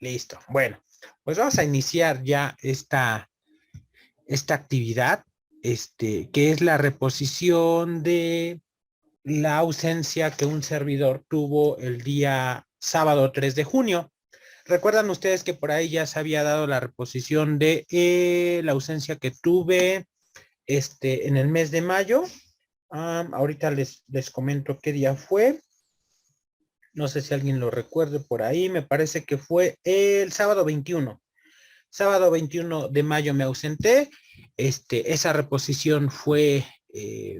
Listo. Bueno, pues vamos a iniciar ya esta actividad, que es la reposición de la ausencia que un servidor tuvo el día sábado 3 de junio. Recuerdan ustedes que por ahí ya se había dado la reposición de la ausencia que tuve en el mes de mayo. Ahorita les comento qué día fue. No sé si alguien lo recuerde por ahí. Me parece que fue el sábado 21. Sábado 21 de mayo me ausenté. Esa reposición fue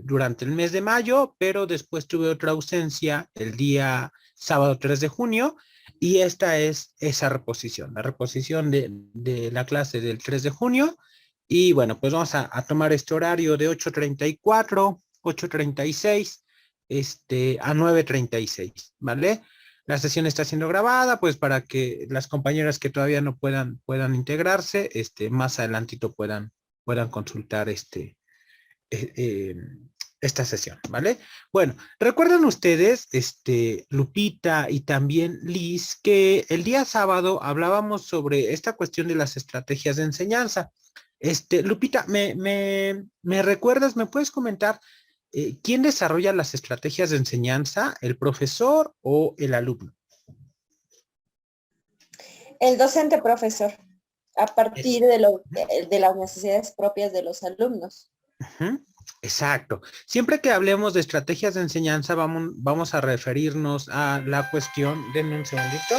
durante el mes de mayo, pero después tuve otra ausencia el día sábado 3 de junio y esta es esa reposición, la reposición de la clase del 3 de junio. Y bueno, pues vamos a tomar este horario de 8:34, 8:36, a 9:36, ¿vale? La sesión está siendo grabada, pues para que las compañeras que todavía no puedan integrarse, más adelantito puedan consultar eh, eh, esta sesión, ¿vale? Bueno, recuerdan ustedes, Lupita y también Liz, que el día sábado hablábamos sobre esta cuestión de las estrategias de enseñanza. Lupita, ¿me recuerdas, me puedes comentar quién desarrolla las estrategias de enseñanza, el profesor o el alumno? El docente profesor, a partir de las necesidades propias de los alumnos. Ujú, exacto. Siempre que hablemos de estrategias de enseñanza, vamos a referirnos a la cuestión, denme un segundito.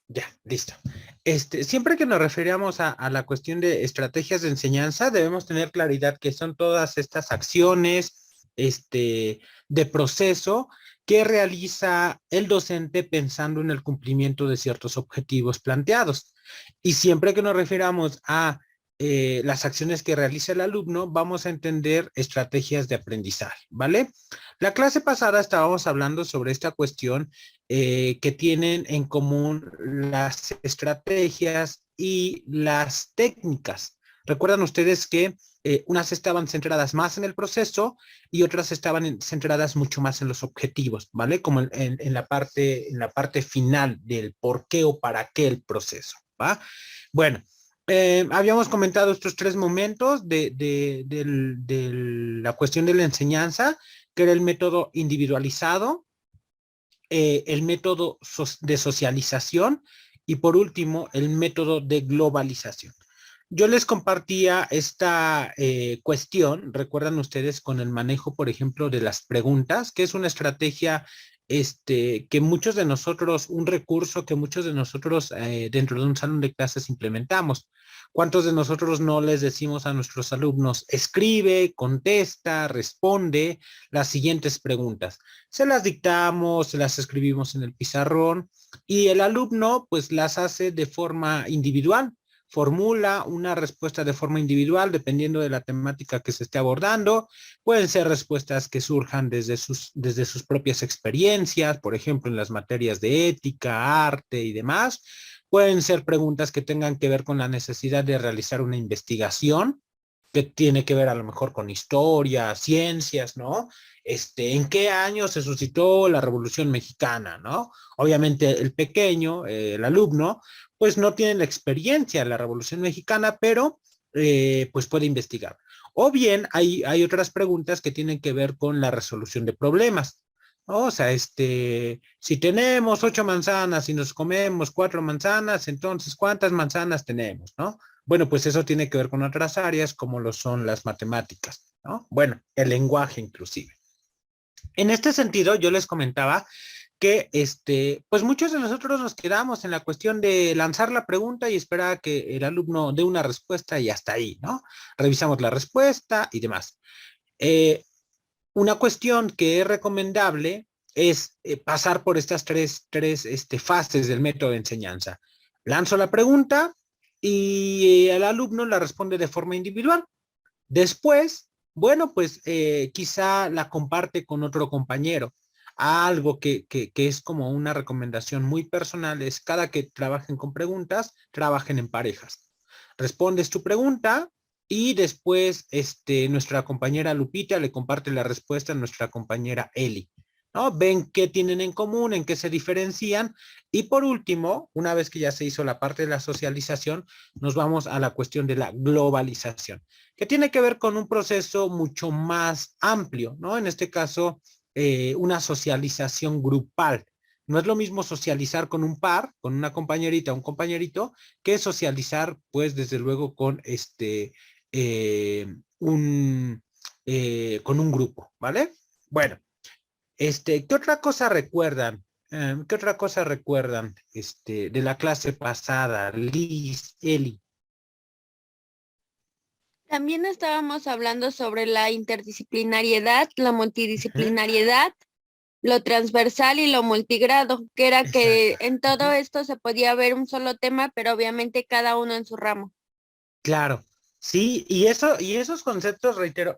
Ya, listo. Siempre que nos referíamos a la cuestión de estrategias de enseñanza, debemos tener claridad que son todas estas acciones, de proceso que realiza el docente pensando en el cumplimiento de ciertos objetivos planteados. Y siempre que nos refiramos a las acciones que realiza el alumno, vamos a entender estrategias de aprendizaje, ¿vale? La clase pasada estábamos hablando sobre esta cuestión que tienen en común las estrategias y las técnicas. Recuerdan ustedes que unas estaban centradas más en el proceso y otras estaban centradas mucho más en los objetivos, ¿vale? Como en la parte final del por qué o para qué el proceso, ¿va? Bueno, habíamos comentado estos tres momentos de la cuestión de la enseñanza, que era el método individualizado, el método de socialización y por último el método de globalización. Yo les compartía esta cuestión, recuerdan ustedes, con el manejo, por ejemplo, de las preguntas, que es una estrategia que muchos de nosotros, un recurso que muchos de nosotros dentro de un salón de clases implementamos. ¿Cuántos de nosotros no les decimos a nuestros alumnos, escribe, contesta, responde las siguientes preguntas? Se las dictamos, se las escribimos en el pizarrón y el alumno pues las hace de forma individual, formula una respuesta de forma individual dependiendo de la temática que se esté abordando. Pueden ser respuestas que surjan desde sus propias experiencias, por ejemplo, en las materias de ética, arte y demás. Pueden ser preguntas que tengan que ver con la necesidad de realizar una investigación que tiene que ver a lo mejor con historia, ciencias, ¿no? ¿En qué año se suscitó la Revolución Mexicana, ¿no? Obviamente el pequeño, el alumno, pues no tiene la experiencia de la Revolución Mexicana, pero pues puede investigar. O bien hay otras preguntas que tienen que ver con la resolución de problemas. ¿No? O sea, si tenemos 8 manzanas y nos comemos 4 manzanas, entonces, ¿cuántas manzanas tenemos, no? Bueno, pues eso tiene que ver con otras áreas como lo son las matemáticas, ¿no? Bueno, el lenguaje inclusive. En este sentido, yo les comentaba que, pues muchos de nosotros nos quedamos en la cuestión de lanzar la pregunta y esperar a que el alumno dé una respuesta y hasta ahí, ¿no? Revisamos la respuesta y demás. Una cuestión que es recomendable es pasar por estas tres fases del método de enseñanza. Lanzo la pregunta y el alumno la responde de forma individual. Después, bueno, pues quizá la comparte con otro compañero. Algo que es como una recomendación muy personal es cada que trabajen con preguntas, trabajen en parejas. Respondes tu pregunta y después nuestra compañera Lupita le comparte la respuesta a nuestra compañera Eli, ¿no? Ven qué tienen en común, en qué se diferencian. Y por último, una vez que ya se hizo la parte de la socialización, nos vamos a la cuestión de la globalización, que tiene que ver con un proceso mucho más amplio, ¿no? En este caso, una socialización grupal. No es lo mismo socializar con un par, con una compañerita o un compañerito, que socializar, pues, desde luego, con eh, un, con un grupo, ¿vale? Bueno, ¿qué otra cosa recuerdan? ¿Qué otra cosa recuerdan de la clase pasada? Liz, Eli. También estábamos hablando sobre la interdisciplinariedad, la Ajá, multidisciplinariedad, lo transversal y lo multigrado, que era exacto. que en todo esto se podía ver un solo tema, pero obviamente cada uno en su ramo. Claro, sí, y esos conceptos, reitero,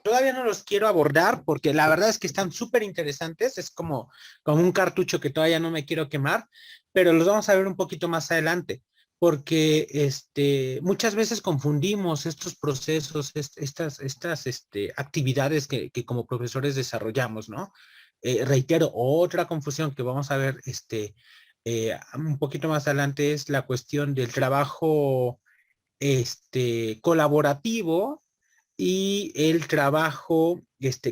todavía no los quiero abordar porque la verdad es que están súper interesantes, es como un cartucho que todavía no me quiero quemar, pero los vamos a ver un poquito más adelante, porque muchas veces confundimos estos procesos, estas actividades que como profesores desarrollamos, ¿no? Reitero, otra confusión que vamos a ver un poquito más adelante es la cuestión del trabajo colaborativo y el trabajo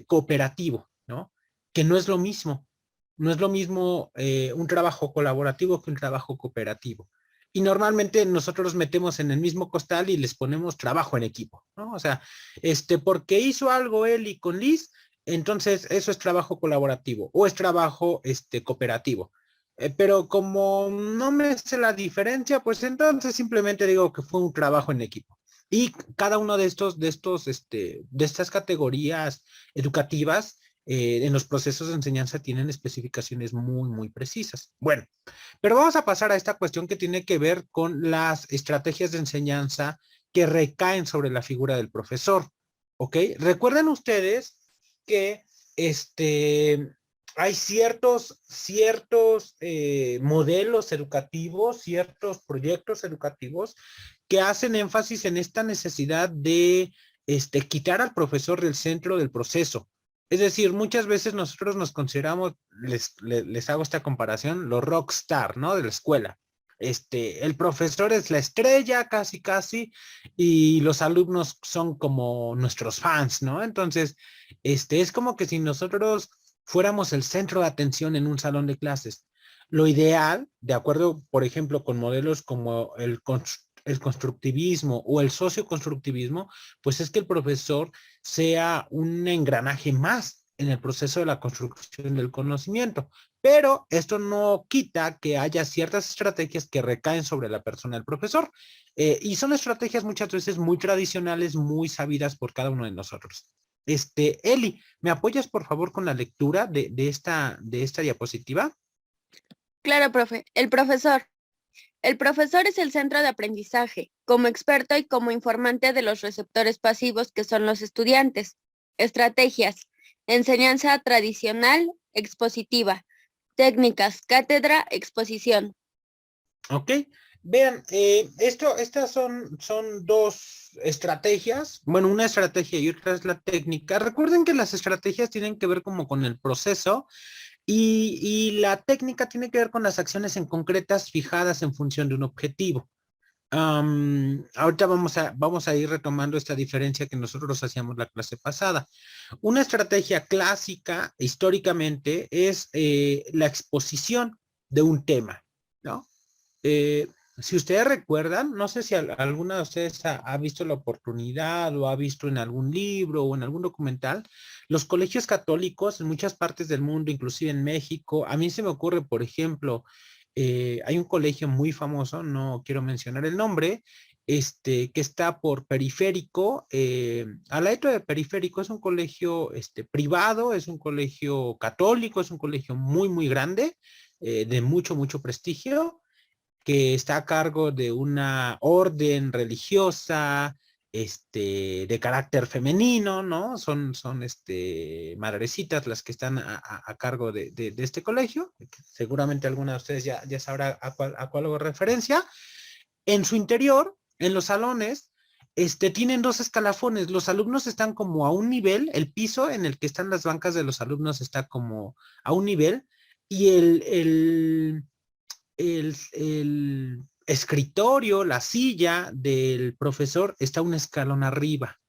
cooperativo, ¿no? Que no es lo mismo. No es lo mismo un trabajo colaborativo que un trabajo cooperativo. Y normalmente nosotros los metemos en el mismo costal y les ponemos trabajo en equipo, ¿no? O sea, porque hizo algo él y con Liz, entonces eso es trabajo colaborativo o es trabajo cooperativo. Pero como no me sé la diferencia, pues entonces simplemente digo que fue un trabajo en equipo. Y cada uno de estas categorías educativas en los procesos de enseñanza tienen especificaciones muy, muy precisas. Bueno, pero vamos a pasar a esta cuestión que tiene que ver con las estrategias de enseñanza que recaen sobre la figura del profesor. ¿Ok? Recuerden ustedes que hay ciertos modelos educativos, ciertos proyectos educativos que hacen énfasis en esta necesidad de quitar al profesor del centro del proceso. Es decir, muchas veces nosotros nos consideramos, les hago esta comparación, los rockstar, ¿no? De la escuela. El profesor es la estrella casi, casi, y los alumnos son como nuestros fans, ¿no? Entonces, es como que si nosotros fuéramos el centro de atención en un salón de clases. Lo ideal, de acuerdo, por ejemplo, con modelos como el constructivismo o el socioconstructivismo, pues es que el profesor sea un engranaje más en el proceso de la construcción del conocimiento. Pero esto no quita que haya ciertas estrategias que recaen sobre la persona del profesor. Y son estrategias muchas veces muy tradicionales, muy sabidas por cada uno de nosotros. Eli, ¿me apoyas por favor con la lectura de esta diapositiva? Claro, profe. El profesor. El profesor es el centro de aprendizaje, como experto y como informante de los receptores pasivos que son los estudiantes. Estrategias. Enseñanza tradicional, expositiva. Técnicas, cátedra, exposición. Ok, vean, estas son dos estrategias. Bueno, una estrategia y otra es la técnica. Recuerden que las estrategias tienen que ver como con el proceso y la técnica tiene que ver con las acciones en concretas fijadas en función de un objetivo. Ahorita vamos a ir retomando esta diferencia que nosotros hacíamos la clase pasada. Una estrategia clásica, históricamente, es la exposición de un tema, ¿no? Eh, si ustedes recuerdan, no sé si alguna de ustedes ha visto la oportunidad o ha visto en algún libro o en algún documental, los colegios católicos en muchas partes del mundo, inclusive en México, a mí se me ocurre, por ejemplo, hay un colegio muy famoso, no quiero mencionar el nombre, que está por Periférico, al lado de Periférico es un colegio privado, es un colegio católico, es un colegio muy, muy grande, de mucho, mucho prestigio que está a cargo de una orden religiosa, de carácter femenino, ¿no? Son madrecitas las que están a cargo de este colegio. Seguramente alguna de ustedes ya sabrá a cuál hago referencia. En su interior, en los salones, tienen dos escalafones. Los alumnos están como a un nivel, el piso en el que están las bancas de los alumnos está como a un nivel, y el escritorio, la silla del profesor está un escalón arriba,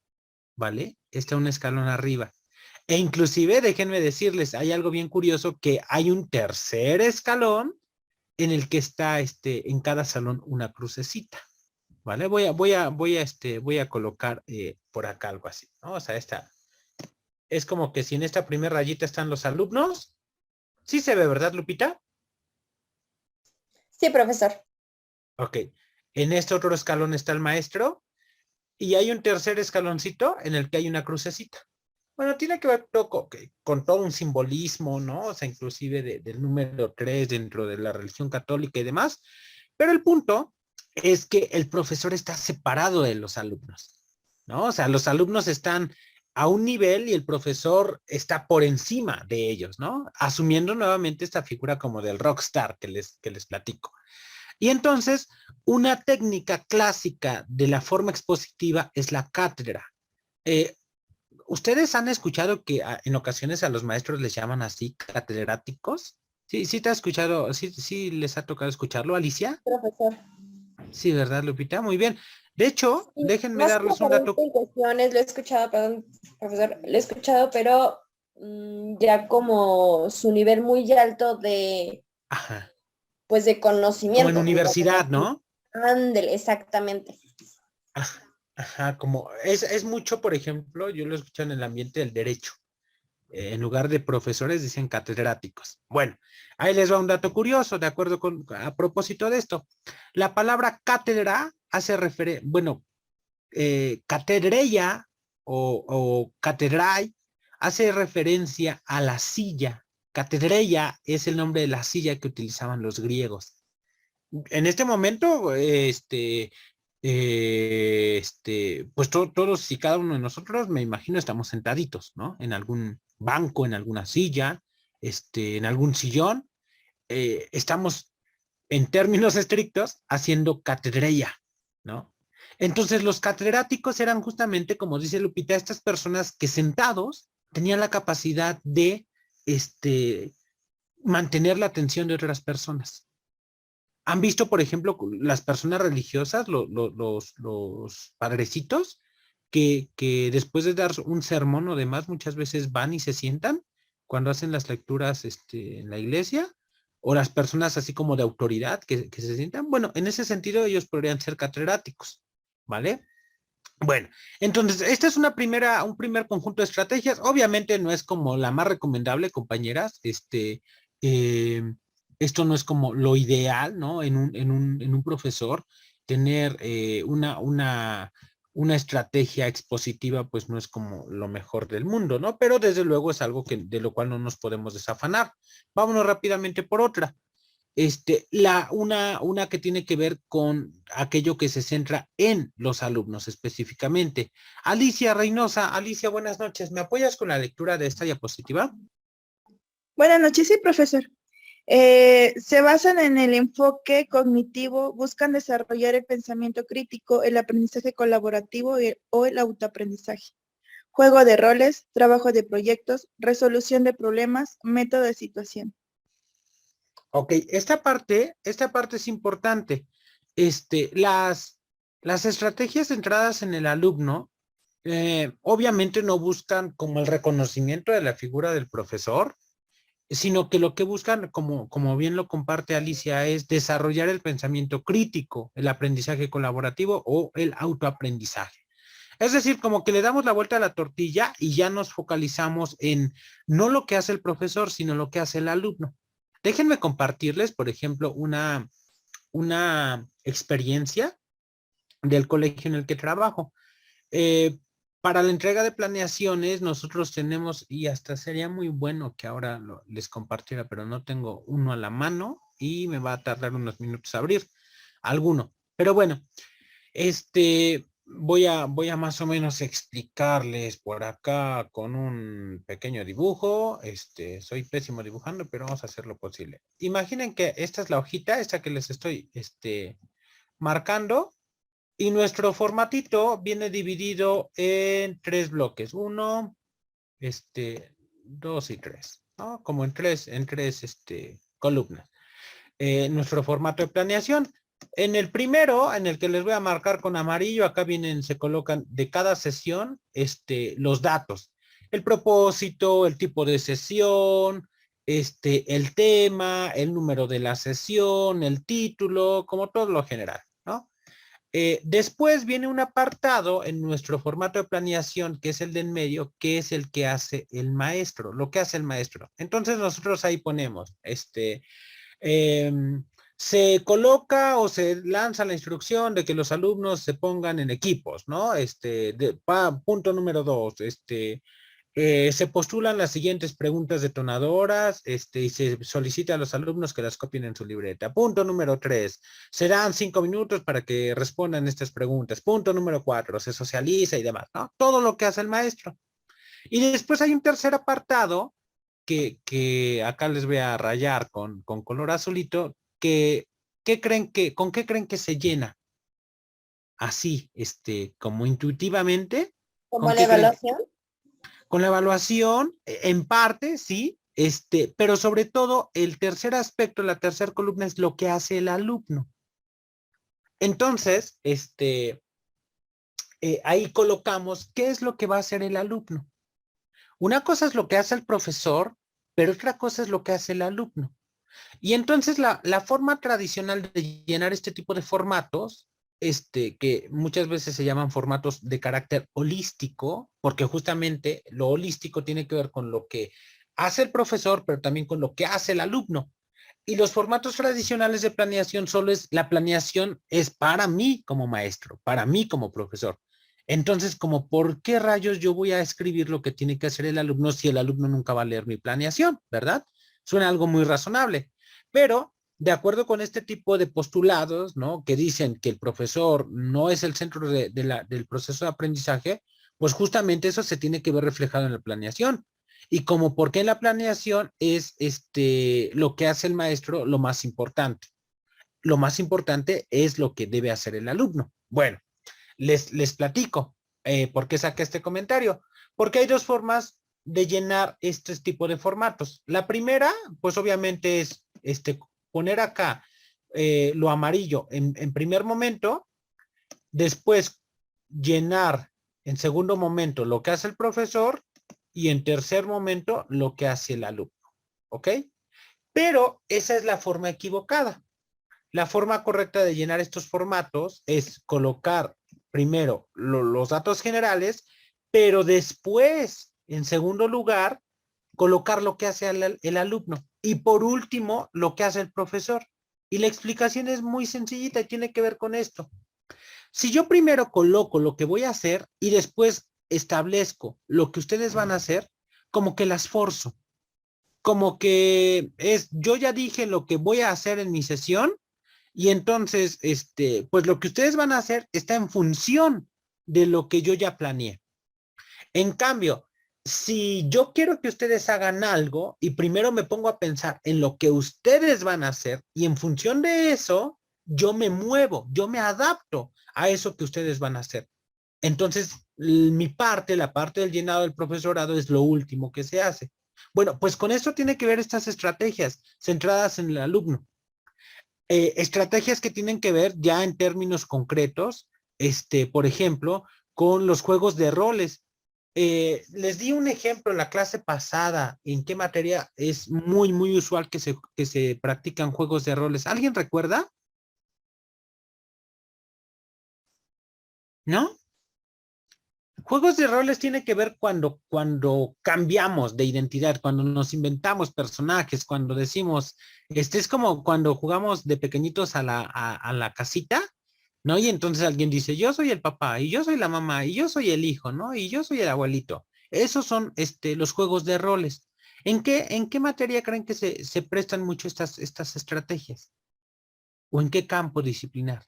¿vale? Está un escalón arriba. E inclusive, déjenme decirles, hay algo bien curioso, que hay un tercer escalón en el que está en cada salón una crucecita, ¿vale? Voy a colocar por acá algo así, ¿no? O sea, es como que si en esta primera rayita están los alumnos, sí se ve, ¿verdad, Lupita? Sí, profesor. Ok. En este otro escalón está el maestro y hay un tercer escaloncito en el que hay una crucecita. Bueno, tiene que ver con todo un simbolismo, ¿no? O sea, inclusive del número 3 dentro de la religión católica y demás. Pero el punto es que el profesor está separado de los alumnos, ¿no? O sea, los alumnos están a un nivel y el profesor está por encima de ellos, ¿no? Asumiendo nuevamente esta figura como del rockstar que les platico. Y entonces, una técnica clásica de la forma expositiva es la cátedra. Eh, ¿Ustedes han escuchado que en ocasiones a los maestros les llaman así catedráticos? Sí, sí te has escuchado, sí les ha tocado escucharlo, Alicia. Profesor. Sí, ¿verdad, Lupita? Muy bien. De hecho, Sí, déjenme más como darles un dato. en cuestiones, lo he escuchado, perdón, profesor, lo he escuchado, pero ya como su nivel muy alto de, Ajá. pues de Como en conocimiento, digámoslo universidad, así. ¿no? Ándele, exactamente. Ajá, como es mucho, por ejemplo, yo lo escucho en el ambiente del derecho. En lugar de profesores dicen catedráticos. Bueno, ahí les va un dato curioso, de acuerdo a propósito de esto. La palabra cátedra hace referencia, bueno, catedreia o catedrai hace referencia a la silla. Catedreia es el nombre de la silla que utilizaban los griegos. En este momento, pues todos y cada uno de nosotros, me imagino, estamos sentaditos, ¿no? En algún banco, en alguna silla, en algún sillón. Estamos, en términos estrictos, haciendo catedreia, ¿no? Entonces, los catedráticos eran justamente, como dice Lupita, estas personas que sentados tenían la capacidad de, mantener la atención de otras personas. ¿Han visto, por ejemplo, las personas religiosas, los padrecitos, que después de dar un sermón o demás, muchas veces van y se sientan cuando hacen las lecturas en la iglesia? O las personas así como de autoridad que se sientan. Bueno, en ese sentido ellos podrían ser catedráticos, ¿vale? Bueno, entonces, esta es un primer conjunto de estrategias. Obviamente no es como la más recomendable, compañeras. Eh, Esto no es como lo ideal, ¿no? En un profesor, tener una estrategia expositiva, pues no es como lo mejor del mundo, ¿no? Pero desde luego es algo de lo cual no nos podemos desafanar. Vámonos rápidamente por otra. Una que tiene que ver con aquello que se centra en los alumnos específicamente. Alicia Reynosa, Alicia, buenas noches. ¿Me apoyas con la lectura de esta diapositiva? Buenas noches, sí, profesor. Se basan en el enfoque cognitivo, buscan desarrollar el pensamiento crítico, el aprendizaje colaborativo o el autoaprendizaje. Juego de roles, trabajo de proyectos, resolución de problemas, método de situación. Ok, esta parte es importante. Las estrategias centradas en el alumno, obviamente no buscan como el reconocimiento de la figura del profesor, sino que lo que buscan, como bien lo comparte Alicia, es desarrollar el pensamiento crítico, el aprendizaje colaborativo o el autoaprendizaje. Es decir, como que le damos la vuelta a la tortilla y ya nos focalizamos en no lo que hace el profesor, sino lo que hace el alumno. Déjenme compartirles, por ejemplo, una experiencia del colegio en el que trabajo. Eh, para la entrega de planeaciones, nosotros tenemos, y hasta sería muy bueno que ahora les compartiera, pero no tengo uno a la mano y me va a tardar unos minutos a abrir alguno. Pero bueno, voy a más o menos explicarles por acá con un pequeño dibujo. Soy pésimo dibujando, pero vamos a hacer lo posible. Imaginen que esta es la hojita, esta que les estoy marcando. Y nuestro formatito viene dividido en 3 bloques. 1, 2 y 3, ¿no? Como en tres columnas. Nuestro formato de planeación. En el primero, en el que les voy a marcar con amarillo, acá se colocan de cada sesión, los datos. El propósito, el tipo de sesión, el tema, el número de la sesión, el título, como todo lo general, ¿no? Después viene un apartado en nuestro formato de planeación, que es el de en medio, que es el que hace el maestro, lo que hace el maestro. Entonces nosotros ahí ponemos, se coloca o se lanza la instrucción de que los alumnos se pongan en equipos, ¿no? Punto número 2, se postulan las siguientes preguntas detonadoras, y se solicita a los alumnos que las copien en su libreta. Punto número 3, serán 5 minutos para que respondan estas preguntas. Punto número 4, se socializa y demás, ¿no? Todo lo que hace el maestro. Y después hay un tercer apartado que acá les voy a rayar con color azulito, ¿con qué creen que se llena? Así, como intuitivamente, Como ¿con la qué creen? evaluación. Con la evaluación, en parte, sí, pero sobre todo el tercer aspecto, la tercera columna es lo que hace el alumno. Entonces, ahí colocamos qué es lo que va a hacer el alumno. Una cosa es lo que hace el profesor, pero otra cosa es lo que hace el alumno. Y entonces la forma tradicional de llenar este tipo de formatos, que muchas veces se llaman formatos de carácter holístico, porque justamente lo holístico tiene que ver con lo que hace el profesor, pero también con lo que hace el alumno. Y los formatos tradicionales de planeación la planeación es para mí como maestro, para mí como profesor. Entonces, como, ¿por qué rayos yo voy a escribir lo que tiene que hacer el alumno si el alumno nunca va a leer mi planeación, ¿verdad? Suena algo muy razonable. Pero, de acuerdo con este tipo de postulados, ¿no? Que dicen que el profesor no es el centro del proceso de aprendizaje, pues justamente eso se tiene que ver reflejado en la planeación. Y como porque en la planeación es lo que hace el maestro lo más importante. Lo más importante es lo que debe hacer el alumno. Bueno, les platico por qué saqué este comentario. Porque hay 2 formas de llenar este tipo de formatos. La primera, pues obviamente es poner acá lo amarillo en primer momento, después llenar en segundo momento lo que hace el profesor y en tercer momento lo que hace el alumno. ¿Ok? Pero esa es la forma equivocada. La forma correcta de llenar estos formatos es colocar primero los datos generales, pero después, en segundo lugar, colocar lo que hace el alumno. Y por último, lo que hace el profesor. Y la explicación es muy sencillita y tiene que ver con esto. Si yo primero coloco lo que voy a hacer y después establezco lo que ustedes van a hacer, como que las forzo. Como que yo ya dije lo que voy a hacer en mi sesión y entonces, pues lo que ustedes van a hacer está en función de lo que yo ya planeé. En cambio, si yo quiero que ustedes hagan algo y primero me pongo a pensar en lo que ustedes van a hacer y en función de eso, yo me muevo, yo me adapto a eso que ustedes van a hacer. Entonces, mi parte, la parte del llenado del profesorado es lo último que se hace. Bueno, pues con esto tiene que ver estas estrategias centradas en el alumno. Estrategias que tienen que ver ya en términos concretos, por ejemplo, con los juegos de roles. Les di un ejemplo en la clase pasada en qué materia es muy, muy usual que se practican juegos de roles. ¿Alguien recuerda? ¿No? Juegos de roles tiene que ver cuando cambiamos de identidad, cuando nos inventamos personajes, cuando decimos, es como cuando jugamos de pequeñitos a la casita, ¿no? Y entonces alguien dice, yo soy el papá, y yo soy la mamá, y yo soy el hijo, ¿no? Y yo soy el abuelito. Esos son los juegos de roles. ¿En qué materia creen que se prestan mucho estas estrategias? ¿O en qué campo disciplinar?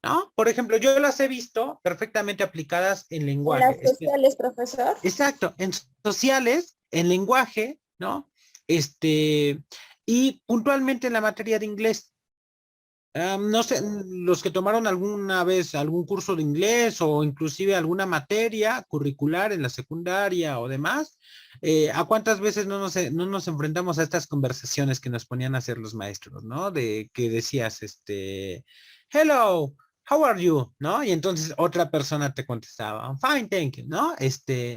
¿no? Por ejemplo, yo las he visto perfectamente aplicadas en En lenguaje. las sociales, profesor. Exacto, en sociales, en lenguaje, ¿no? Y puntualmente en la materia de inglés. No sé, los que tomaron alguna vez algún curso de inglés o inclusive alguna materia curricular en la secundaria o demás, ¿a cuántas veces no nos enfrentamos a estas conversaciones que nos ponían a hacer los maestros, ¿no? De que decías, hello, how are you? ¿No? Y entonces otra persona te contestaba, I'm fine, thank you, ¿no?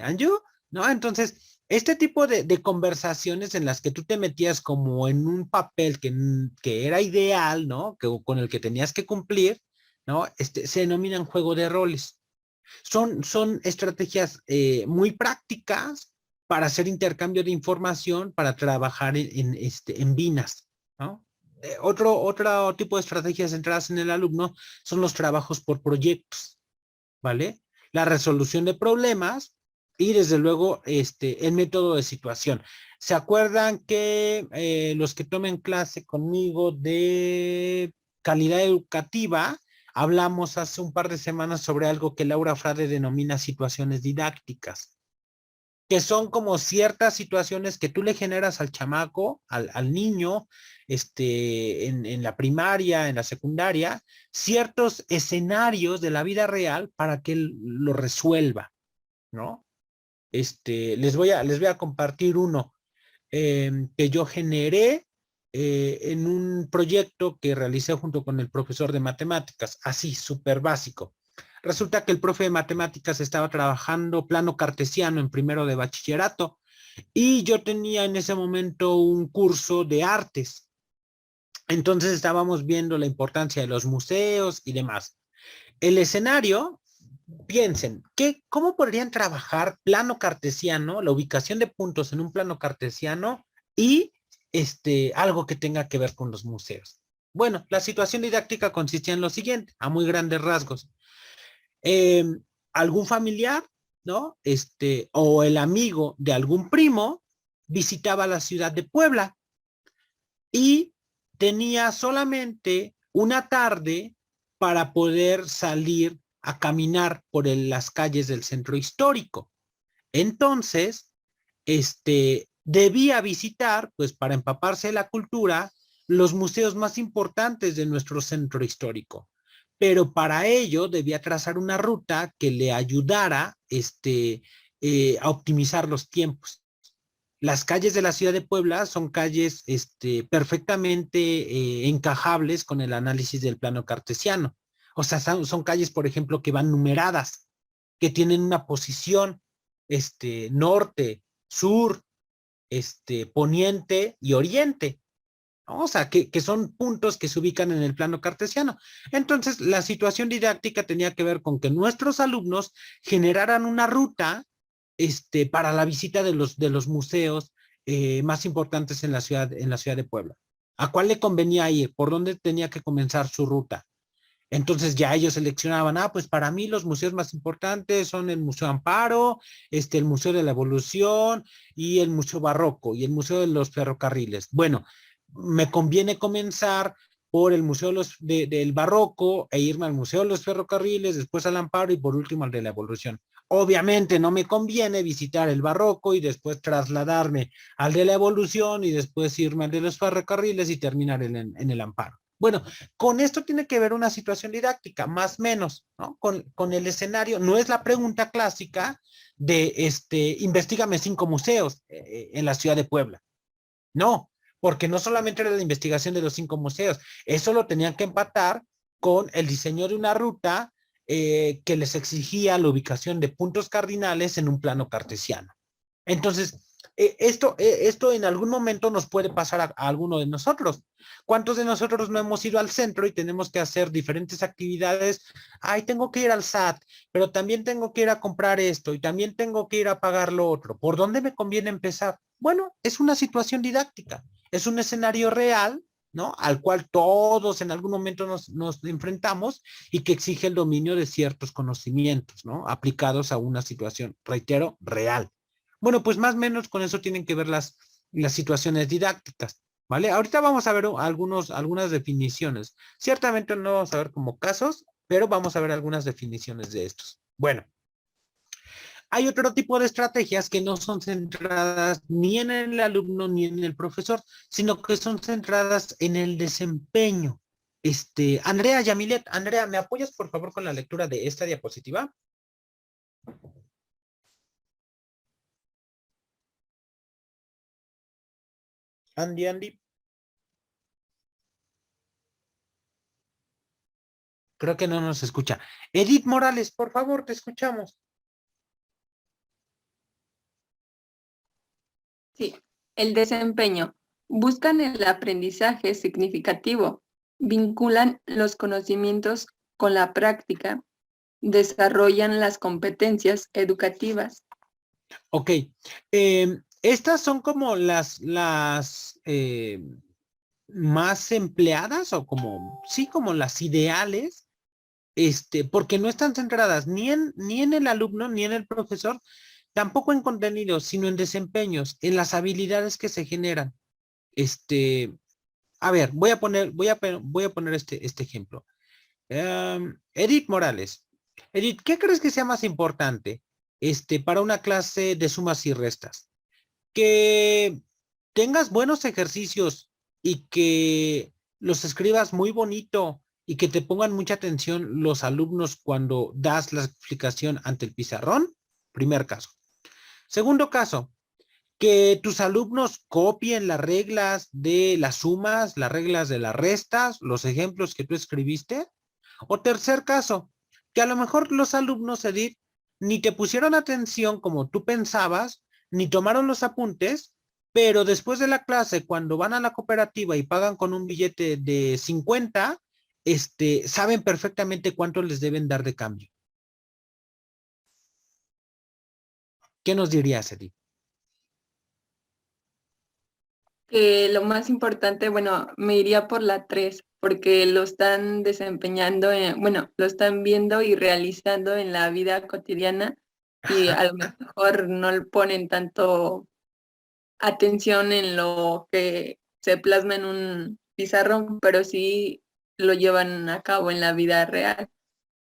And you, ¿no? Entonces, este tipo de conversaciones en las que tú te metías como en un papel que era ideal, ¿no? Con el que tenías que cumplir, ¿no? Se denominan juego de roles. Son estrategias muy prácticas para hacer intercambio de información, para trabajar en vinas, ¿no? Otro tipo de estrategias centradas en el alumno son los trabajos por proyectos, ¿vale? La resolución de problemas y desde luego el método de situación. ¿Se acuerdan que los que tomen clase conmigo de calidad educativa, hablamos hace un par de semanas sobre algo que Laura Frade denomina situaciones didácticas? Que son como ciertas situaciones que tú le generas al chamaco, al niño, en la primaria, en la secundaria, ciertos escenarios de la vida real para que él lo resuelva, ¿no? Les voy a compartir uno que yo generé en un proyecto que realicé junto con el profesor de matemáticas, así, súper básico. Resulta que el profe de matemáticas estaba trabajando plano cartesiano en primero de bachillerato y yo tenía en ese momento un curso de artes. Entonces estábamos viendo la importancia de los museos y demás. El escenario, piensen, ¿cómo podrían trabajar plano cartesiano, la ubicación de puntos en un plano cartesiano y algo que tenga que ver con los museos? Bueno, la situación didáctica consistía en lo siguiente, a muy grandes rasgos. Eh, algún familiar, ¿no? O el amigo de algún primo visitaba la ciudad de Puebla y tenía solamente una tarde para poder salir a caminar por las calles del centro histórico. Entonces, debía visitar, pues para empaparse de la cultura, los museos más importantes de nuestro centro histórico. Pero para ello debía trazar una ruta que le ayudara a optimizar los tiempos. Las calles de la ciudad de Puebla son calles perfectamente encajables con el análisis del plano cartesiano. O sea, son calles, por ejemplo, que van numeradas, que tienen una posición norte, sur, poniente y oriente, ¿no? O sea, que son puntos que se ubican en el plano cartesiano. Entonces, la situación didáctica tenía que ver con que nuestros alumnos generaran una ruta para la visita de los museos más importantes en la ciudad de Puebla. ¿A cuál le convenía ir? ¿Por dónde tenía que comenzar su ruta? Entonces ya ellos seleccionaban, pues para mí los museos más importantes son el Museo Amparo, el Museo de la Evolución y el Museo Barroco y el Museo de los Ferrocarriles. Bueno, me conviene comenzar por el Museo del Barroco e irme al Museo de los Ferrocarriles, después al Amparo y por último al de la Evolución. Obviamente no me conviene visitar el Barroco y después trasladarme al de la Evolución y después irme al de los Ferrocarriles y terminar en el Amparo. Bueno, con esto tiene que ver una situación didáctica, más o menos, ¿no? Con el escenario, no es la pregunta clásica de, investígame 5 museos en la ciudad de Puebla. No, porque no solamente era la investigación de los 5 museos, eso lo tenían que empatar con el diseño de una ruta que les exigía la ubicación de puntos cardinales en un plano cartesiano. Entonces, esto en algún momento nos puede pasar a alguno de nosotros. ¿Cuántos de nosotros no hemos ido al centro y tenemos que hacer diferentes actividades? Ay, tengo que ir al SAT, pero también tengo que ir a comprar esto y también tengo que ir a pagar lo otro. ¿Por dónde me conviene empezar? Bueno, es una situación didáctica, es un escenario real, ¿no? Al cual todos en algún momento nos enfrentamos y que exige el dominio de ciertos conocimientos, ¿no? Aplicados a una situación, reitero, real. Bueno, pues más o menos con eso tienen que ver las situaciones didácticas, ¿vale? Ahorita vamos a ver algunas definiciones. Ciertamente no vamos a ver como casos, pero vamos a ver algunas definiciones de estos. Bueno, hay otro tipo de estrategias que no son centradas ni en el alumno ni en el profesor, sino que son centradas en el desempeño. Andrea Yamilet, Andrea, ¿me apoyas por favor con la lectura de esta diapositiva? Andy. Creo que no nos escucha. Edith Morales, por favor, te escuchamos. Sí, el desempeño. Buscan el aprendizaje significativo, vinculan los conocimientos con la práctica, desarrollan las competencias educativas. Ok. Estas son como las más empleadas o como, sí, como las ideales, porque no están centradas ni en el alumno ni en el profesor, tampoco en contenidos, sino en desempeños, en las habilidades que se generan. A ver, voy a poner este ejemplo. Edith Morales. Edith, ¿qué crees que sea más importante para una clase de sumas y restas? Que tengas buenos ejercicios y que los escribas muy bonito y que te pongan mucha atención los alumnos cuando das la explicación ante el pizarrón. Primer caso. Segundo caso, que tus alumnos copien las reglas de las sumas, las reglas de las restas, los ejemplos que tú escribiste. O tercer caso, que a lo mejor los alumnos, Edith, ni te pusieron atención como tú pensabas, ni tomaron los apuntes, pero después de la clase, cuando van a la cooperativa y pagan con un billete de 50, saben perfectamente cuánto les deben dar de cambio. ¿Qué nos dirías, Edith? Que lo más importante, bueno, me iría por la 3, porque lo están desempeñando, lo están viendo y realizando en la vida cotidiana y a lo mejor no le ponen tanto atención en lo que se plasma en un pizarrón, pero sí lo llevan a cabo en la vida real.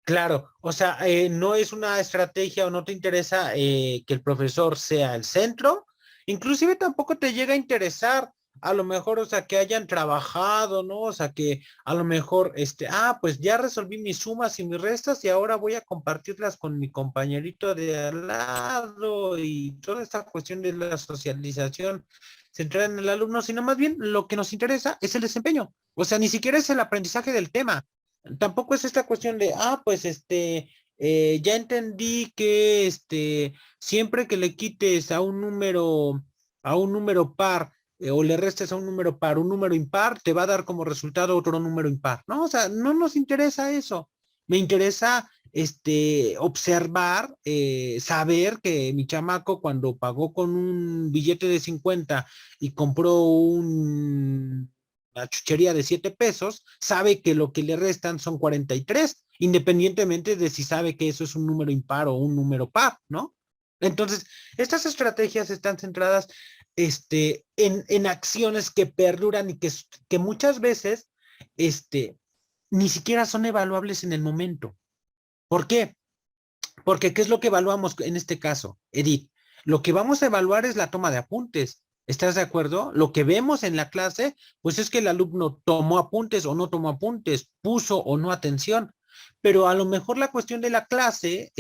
Claro, o sea, no es una estrategia o no te interesa que el profesor sea el centro, inclusive tampoco te llega a interesar, a lo mejor, o sea, que hayan trabajado, ¿no? O sea, que a lo mejor, pues ya resolví mis sumas y mis restas y ahora voy a compartirlas con mi compañerito de al lado y toda esta cuestión de la socialización centrada en el alumno, sino más bien lo que nos interesa es el desempeño, o sea, ni siquiera es el aprendizaje del tema. Tampoco es esta cuestión de, pues ya entendí que siempre que le quites a un número par o le restes a un número par, un número impar, te va a dar como resultado otro número impar. No, o sea, no nos interesa eso. Me interesa observar, saber que mi chamaco cuando pagó con un billete de 50 y compró una chuchería de 7 pesos, sabe que lo que le restan son 43, independientemente de si sabe que eso es un número impar o un número par, ¿no? Entonces, estas estrategias están centradas en acciones que perduran y que muchas veces ni siquiera son evaluables en el momento. ¿Por qué? Porque ¿qué es lo que evaluamos en este caso, Edith? Lo que vamos a evaluar es la toma de apuntes. ¿Estás de acuerdo? Lo que vemos en la clase, pues es que el alumno tomó apuntes o no tomó apuntes, puso o no atención. Pero a lo mejor la cuestión de la clase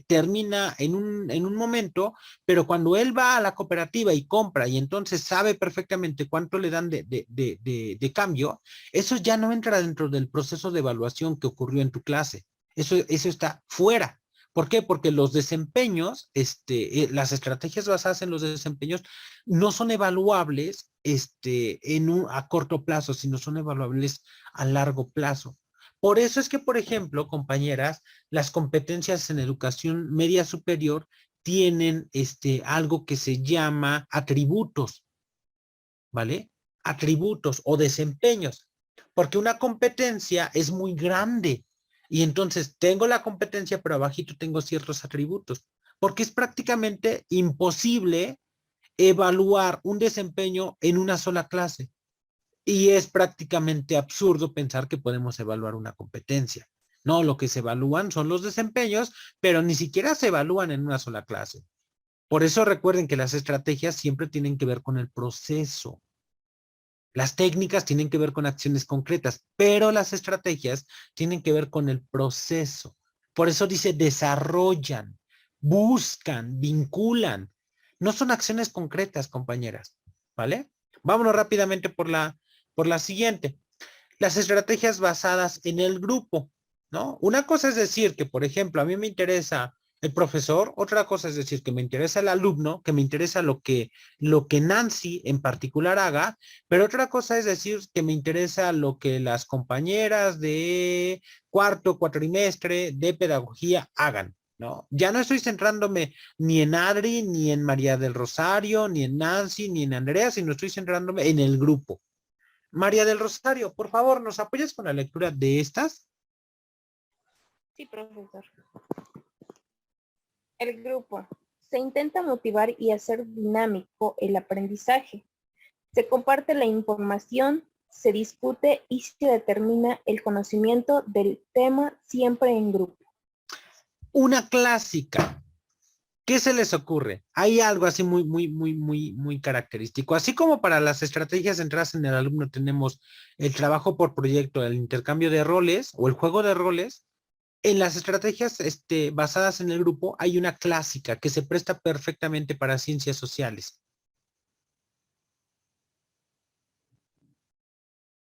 termina en un momento, pero cuando él va a la cooperativa y compra y entonces sabe perfectamente cuánto le dan de cambio, eso ya no entra dentro del proceso de evaluación que ocurrió en tu clase. Eso está fuera. ¿Por qué? Porque los desempeños, las estrategias basadas en los desempeños no son evaluables a corto plazo, sino son evaluables a largo plazo. Por eso es que, por ejemplo, compañeras, las competencias en educación media superior tienen algo que se llama atributos, ¿vale? Atributos o desempeños, porque una competencia es muy grande. Y entonces tengo la competencia, pero abajito tengo ciertos atributos, porque es prácticamente imposible evaluar un desempeño en una sola clase. Y es prácticamente absurdo pensar que podemos evaluar una competencia. No, lo que se evalúan son los desempeños, pero ni siquiera se evalúan en una sola clase. Por eso recuerden que las estrategias siempre tienen que ver con el proceso. Las técnicas tienen que ver con acciones concretas, pero las estrategias tienen que ver con el proceso. Por eso dice desarrollan, buscan, vinculan. No son acciones concretas, compañeras, ¿vale? Vámonos rápidamente por la siguiente. Las estrategias basadas en el grupo, ¿no? Una cosa es decir que, por ejemplo, a mí me interesa el profesor, otra cosa es decir que me interesa el alumno, que me interesa lo que Nancy en particular haga, pero otra cosa es decir que me interesa lo que las compañeras de cuatrimestre de pedagogía hagan, ¿no? Ya no estoy centrándome ni en Adri, ni en María del Rosario, ni en Nancy, ni en Andrea, sino estoy centrándome en el grupo. María del Rosario, por favor, ¿nos apoyas con la lectura de estas? Sí, profesor. El grupo. Se intenta motivar y hacer dinámico el aprendizaje. Se comparte la información, se discute y se determina el conocimiento del tema siempre en grupo. Una clásica. ¿Qué se les ocurre? Hay algo así muy característico. Así como para las estrategias centradas en el alumno tenemos el trabajo por proyecto, el intercambio de roles o el juego de roles, en las estrategias basadas en el grupo hay una clásica que se presta perfectamente para ciencias sociales.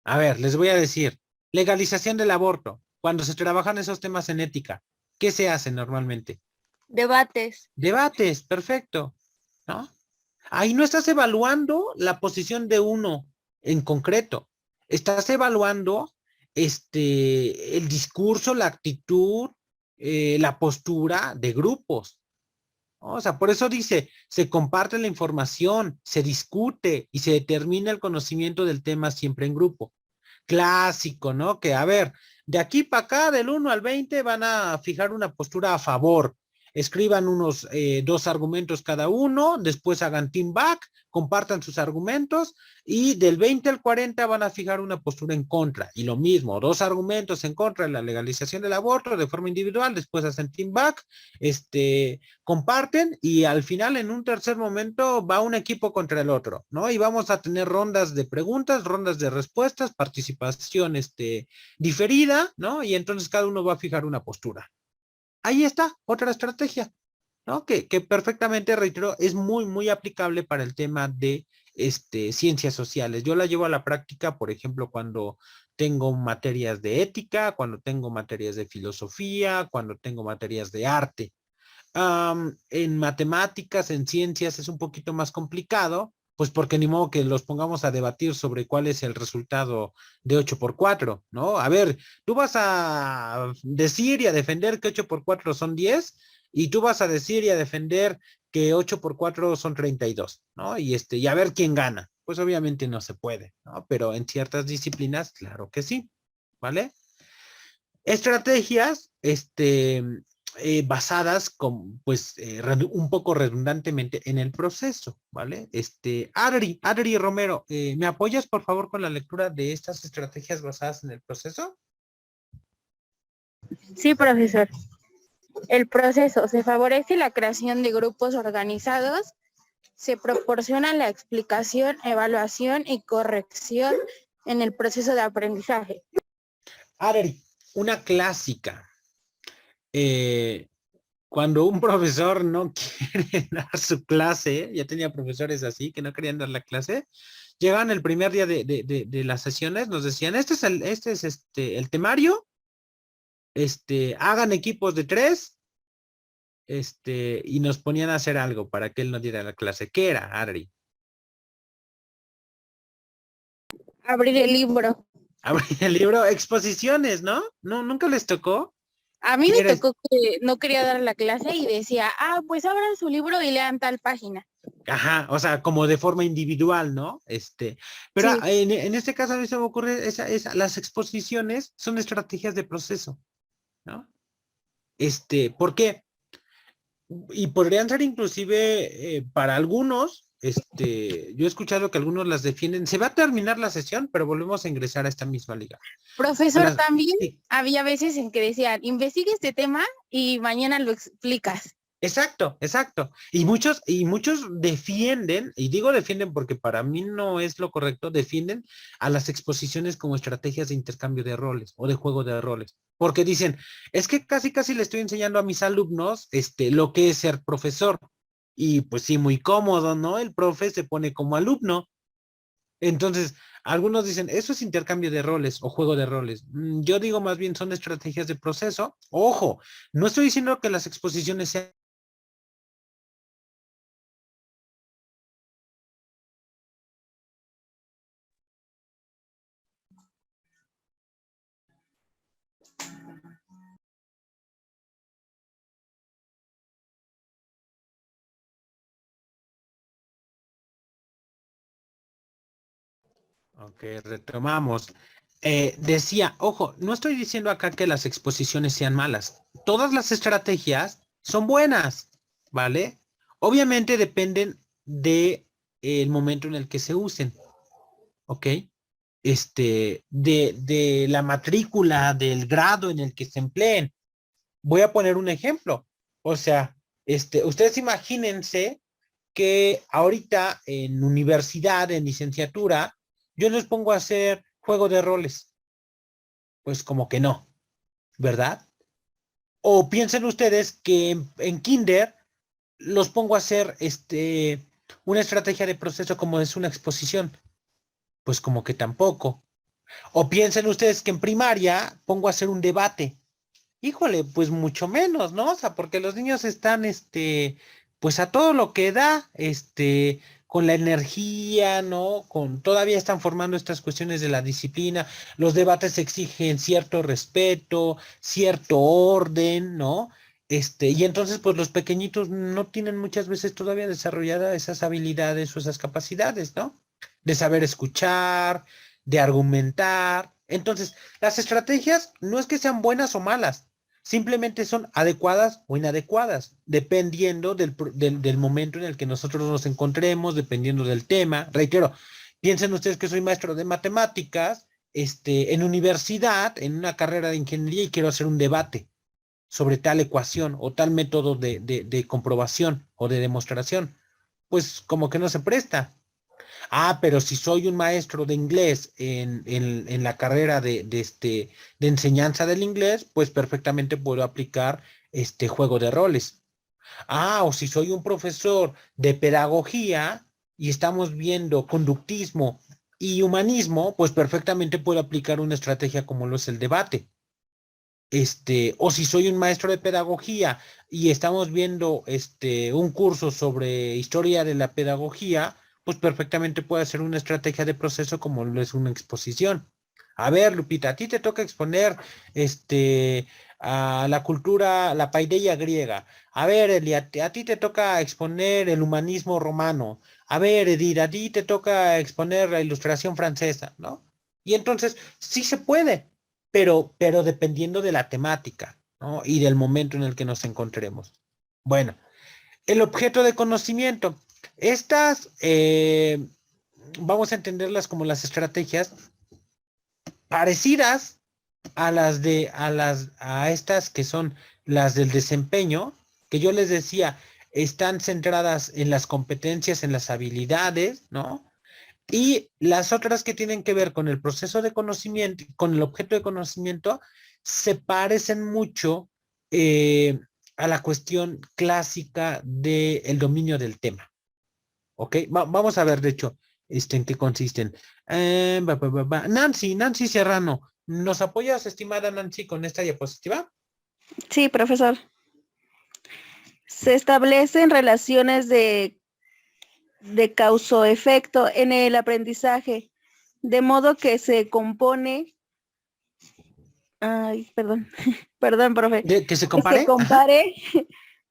A ver, les voy a decir, legalización del aborto. Cuando se trabajan esos temas en ética, ¿qué se hace normalmente? Debates. Debates, perfecto, ¿no? Ahí no estás evaluando la posición de uno en concreto. Estás evaluando el discurso, la actitud, la postura de grupos. O sea, por eso dice, se comparte la información, se discute y se determina el conocimiento del tema siempre en grupo. Clásico, ¿no? Que a ver, de aquí para acá, del 1 al 20, van a fijar una postura a favor. Escriban unos 2 argumentos cada uno, después hagan team back, compartan sus argumentos y del 20 al 40 van a fijar una postura en contra. Y lo mismo, 2 argumentos en contra de la legalización del aborto de forma individual, después hacen team back, comparten y al final en un tercer momento va un equipo contra el otro, ¿no? Y vamos a tener rondas de preguntas, rondas de respuestas, participación diferida, ¿no? Y entonces cada uno va a fijar una postura. Ahí está, otra estrategia, ¿no? Que perfectamente, reitero, es muy aplicable para el tema de ciencias sociales. Yo la llevo a la práctica, por ejemplo, cuando tengo materias de ética, cuando tengo materias de filosofía, cuando tengo materias de arte. En matemáticas, en ciencias es un poquito más complicado, pues porque ni modo que los pongamos a debatir sobre cuál es el resultado de 8 por 4, ¿no? A ver, tú vas a decir y a defender que 8 por 4 son 10 y tú vas a decir y a defender que 8 por 4 son 32, ¿no? Y a ver quién gana. Pues obviamente no se puede, ¿no? Pero en ciertas disciplinas, claro que sí, ¿vale? Estrategias, basadas con, pues, un poco redundantemente en el proceso, ¿vale? Adri Romero, ¿me apoyas por favor con la lectura de estas estrategias basadas en el proceso? Sí, profesor. El proceso. Se favorece la creación de grupos organizados, se proporciona la explicación, evaluación y corrección en el proceso de aprendizaje. Adri, una clásica. Cuando un profesor no quiere dar su clase, ya tenía profesores así que no querían dar la clase, llegaban el primer día de las sesiones, nos decían, este es el temario, hagan equipos de 3, y nos ponían a hacer algo para que él no diera la clase. ¿Qué era, Adri? Abrir el libro. Abrir el libro, exposiciones, ¿no? ¿No nunca les tocó? A mí me tocó que no quería dar la clase y decía, pues abran su libro y lean tal página. Ajá, o sea, como de forma individual, ¿no? Pero Sí. en este caso a mí se me ocurre, las exposiciones son estrategias de proceso, ¿no? ¿Por qué? Y podrían ser inclusive para algunos Yo he escuchado que algunos las defienden. Se va a terminar la sesión, pero volvemos a ingresar a esta misma liga. Profesor, Las- también sí. había veces en que decían, investigue este tema y mañana lo explicas. Exacto, exacto. Y muchos defienden, y digo defienden porque para mí no es lo correcto, defienden a las exposiciones como estrategias de intercambio de roles o de juego de roles. Porque dicen, es que casi le estoy enseñando a mis alumnos lo que es ser profesor. Y pues sí, muy cómodo, ¿no? El profe se pone como alumno. Entonces, algunos dicen, eso es intercambio de roles o juego de roles. Yo digo más bien son estrategias de proceso. Ojo, no estoy diciendo que las exposiciones sean. Ok, retomamos. Decía, ojo, no estoy diciendo acá que las exposiciones sean malas. Todas las estrategias son buenas, ¿vale? Obviamente dependen de el momento en el que se usen, ¿ok? De la matrícula, del grado en el que se empleen. Voy a poner un ejemplo. O sea, ustedes imagínense que ahorita en universidad, en licenciatura, yo les pongo a hacer juego de roles. Pues como que no, ¿verdad? O piensen ustedes que en kinder los pongo a hacer una estrategia de proceso como es una exposición. Pues como que tampoco. O piensen ustedes que en primaria pongo a hacer un debate. Híjole, pues mucho menos, ¿no? O sea, porque los niños están, pues a todo lo que da, con la energía, ¿no? Todavía están formando estas cuestiones de la disciplina. Los debates exigen cierto respeto, cierto orden, ¿no? Y entonces, pues los pequeñitos no tienen muchas veces todavía desarrolladas esas habilidades o esas capacidades, ¿no? De saber escuchar, de argumentar. Entonces, las estrategias no es que sean buenas o malas, simplemente son adecuadas o inadecuadas, dependiendo del momento en el que nosotros nos encontremos, dependiendo del tema. Reitero, piensen ustedes que soy maestro de matemáticas, en universidad, en una carrera de ingeniería y quiero hacer un debate sobre tal ecuación o tal método de comprobación o de demostración. Pues como que no se presta. Ah, pero si soy un maestro de inglés en la carrera de enseñanza del inglés, pues perfectamente puedo aplicar este juego de roles. Ah, o si soy un profesor de pedagogía y estamos viendo conductismo y humanismo, pues perfectamente puedo aplicar una estrategia como lo es el debate. O si soy un maestro de pedagogía y estamos viendo un curso sobre historia de la pedagogía, pues perfectamente puede hacer una estrategia de proceso como lo es una exposición. A ver, Lupita, a ti te toca exponer a la cultura, la paideia griega. A ver, Eli, a ti te toca exponer el humanismo romano. A ver, Edith, a ti te toca exponer la ilustración francesa, ¿no? Y entonces, sí se puede, pero dependiendo de la temática, ¿no? Y del momento en el que nos encontremos. Bueno, el objeto de conocimiento. Estas, vamos a entenderlas como las estrategias parecidas a estas que son las del desempeño, que yo les decía, están centradas en las competencias, en las habilidades, ¿no? Y las otras que tienen que ver con el proceso de conocimiento, con el objeto de conocimiento, se parecen mucho a la cuestión clásica del dominio del tema. ¿Ok? Vamos a ver, de hecho, en qué consisten. Nancy Serrano, ¿nos apoyas, estimada Nancy, con esta diapositiva? Sí, profesor. Se establecen relaciones de causa-efecto en el aprendizaje, de modo que se compone, perdón, profe, ¿Que se que se compare? Ajá. compare,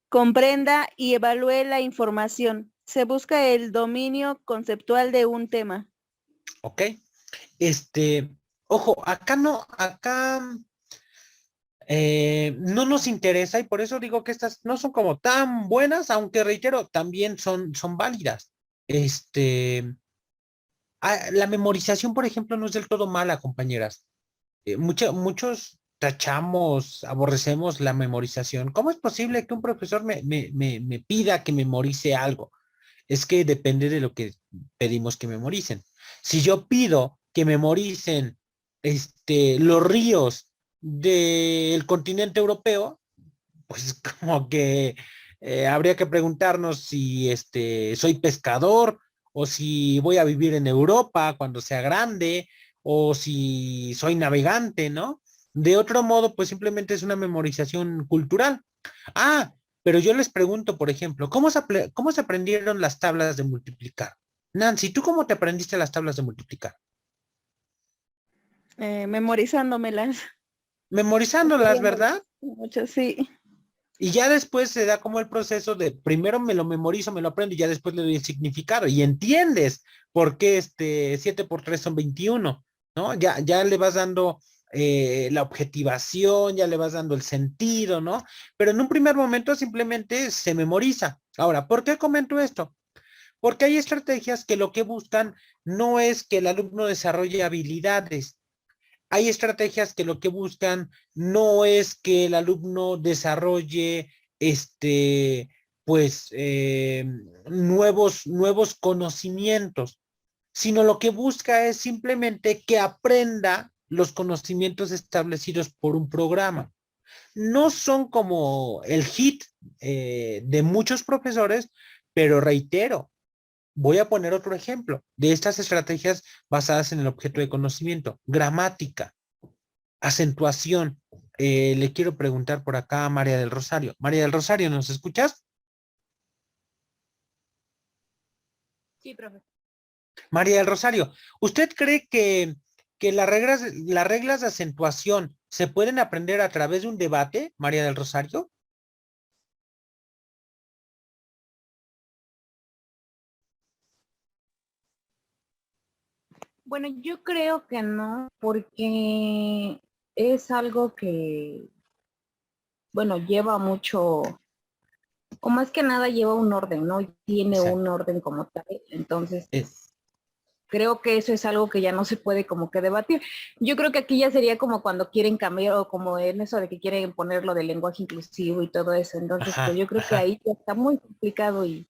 comprenda y evalúe la información. Se busca el dominio conceptual de un tema. Ok. Ojo, no nos interesa y por eso digo que estas no son como tan buenas, aunque reitero, también son válidas. La memorización, por ejemplo, no es del todo mala, compañeras. Muchos tachamos, aborrecemos la memorización. ¿Cómo es posible que un profesor me pida que memorice algo? Es que depende de lo que pedimos que memoricen. Si yo pido que memoricen los ríos del continente europeo, pues como que habría que preguntarnos si soy pescador o si voy a vivir en Europa cuando sea grande o si soy navegante, ¿no? De otro modo, pues simplemente es una memorización cultural. Ah, pero yo les pregunto, por ejemplo, cómo se aprendieron las tablas de multiplicar? Nancy, ¿tú cómo te aprendiste las tablas de multiplicar? Memorizándomelas. Memorizándolas, ¿verdad? Muchas, sí. Y ya después se da como el proceso de primero me lo memorizo, me lo aprendo y ya después le doy el significado y entiendes por qué 7 por 3 son 21, ¿no? Ya le vas dando la objetivación, ya le vas dando el sentido, ¿no? Pero en un primer momento simplemente se memoriza. Ahora, ¿por qué comento esto? Porque hay estrategias que lo que buscan no es que el alumno desarrolle habilidades, hay estrategias que lo que buscan no es que el alumno desarrolle pues nuevos conocimientos, sino lo que busca es simplemente que aprenda los conocimientos establecidos por un programa. No son como el hit de muchos profesores, pero reitero, voy a poner otro ejemplo de estas estrategias basadas en el objeto de conocimiento. Gramática, acentuación. Le quiero preguntar por acá a María del Rosario. María del Rosario, ¿nos escuchas? Sí, profe. María del Rosario, ¿usted cree que las reglas de acentuación se pueden aprender a través de un debate, María del Rosario? Bueno, yo creo que no, porque es algo que, bueno, lleva mucho, o más que nada lleva un orden, ¿no? Tiene Exacto. un orden como tal. Entonces, Es, creo que eso es algo que ya no se puede como que debatir. Yo creo que aquí ya sería como cuando quieren cambiar, o como en eso de que quieren poner lo del lenguaje inclusivo y todo eso. Entonces, pues ajá, yo creo que ajá, ahí ya está muy complicado y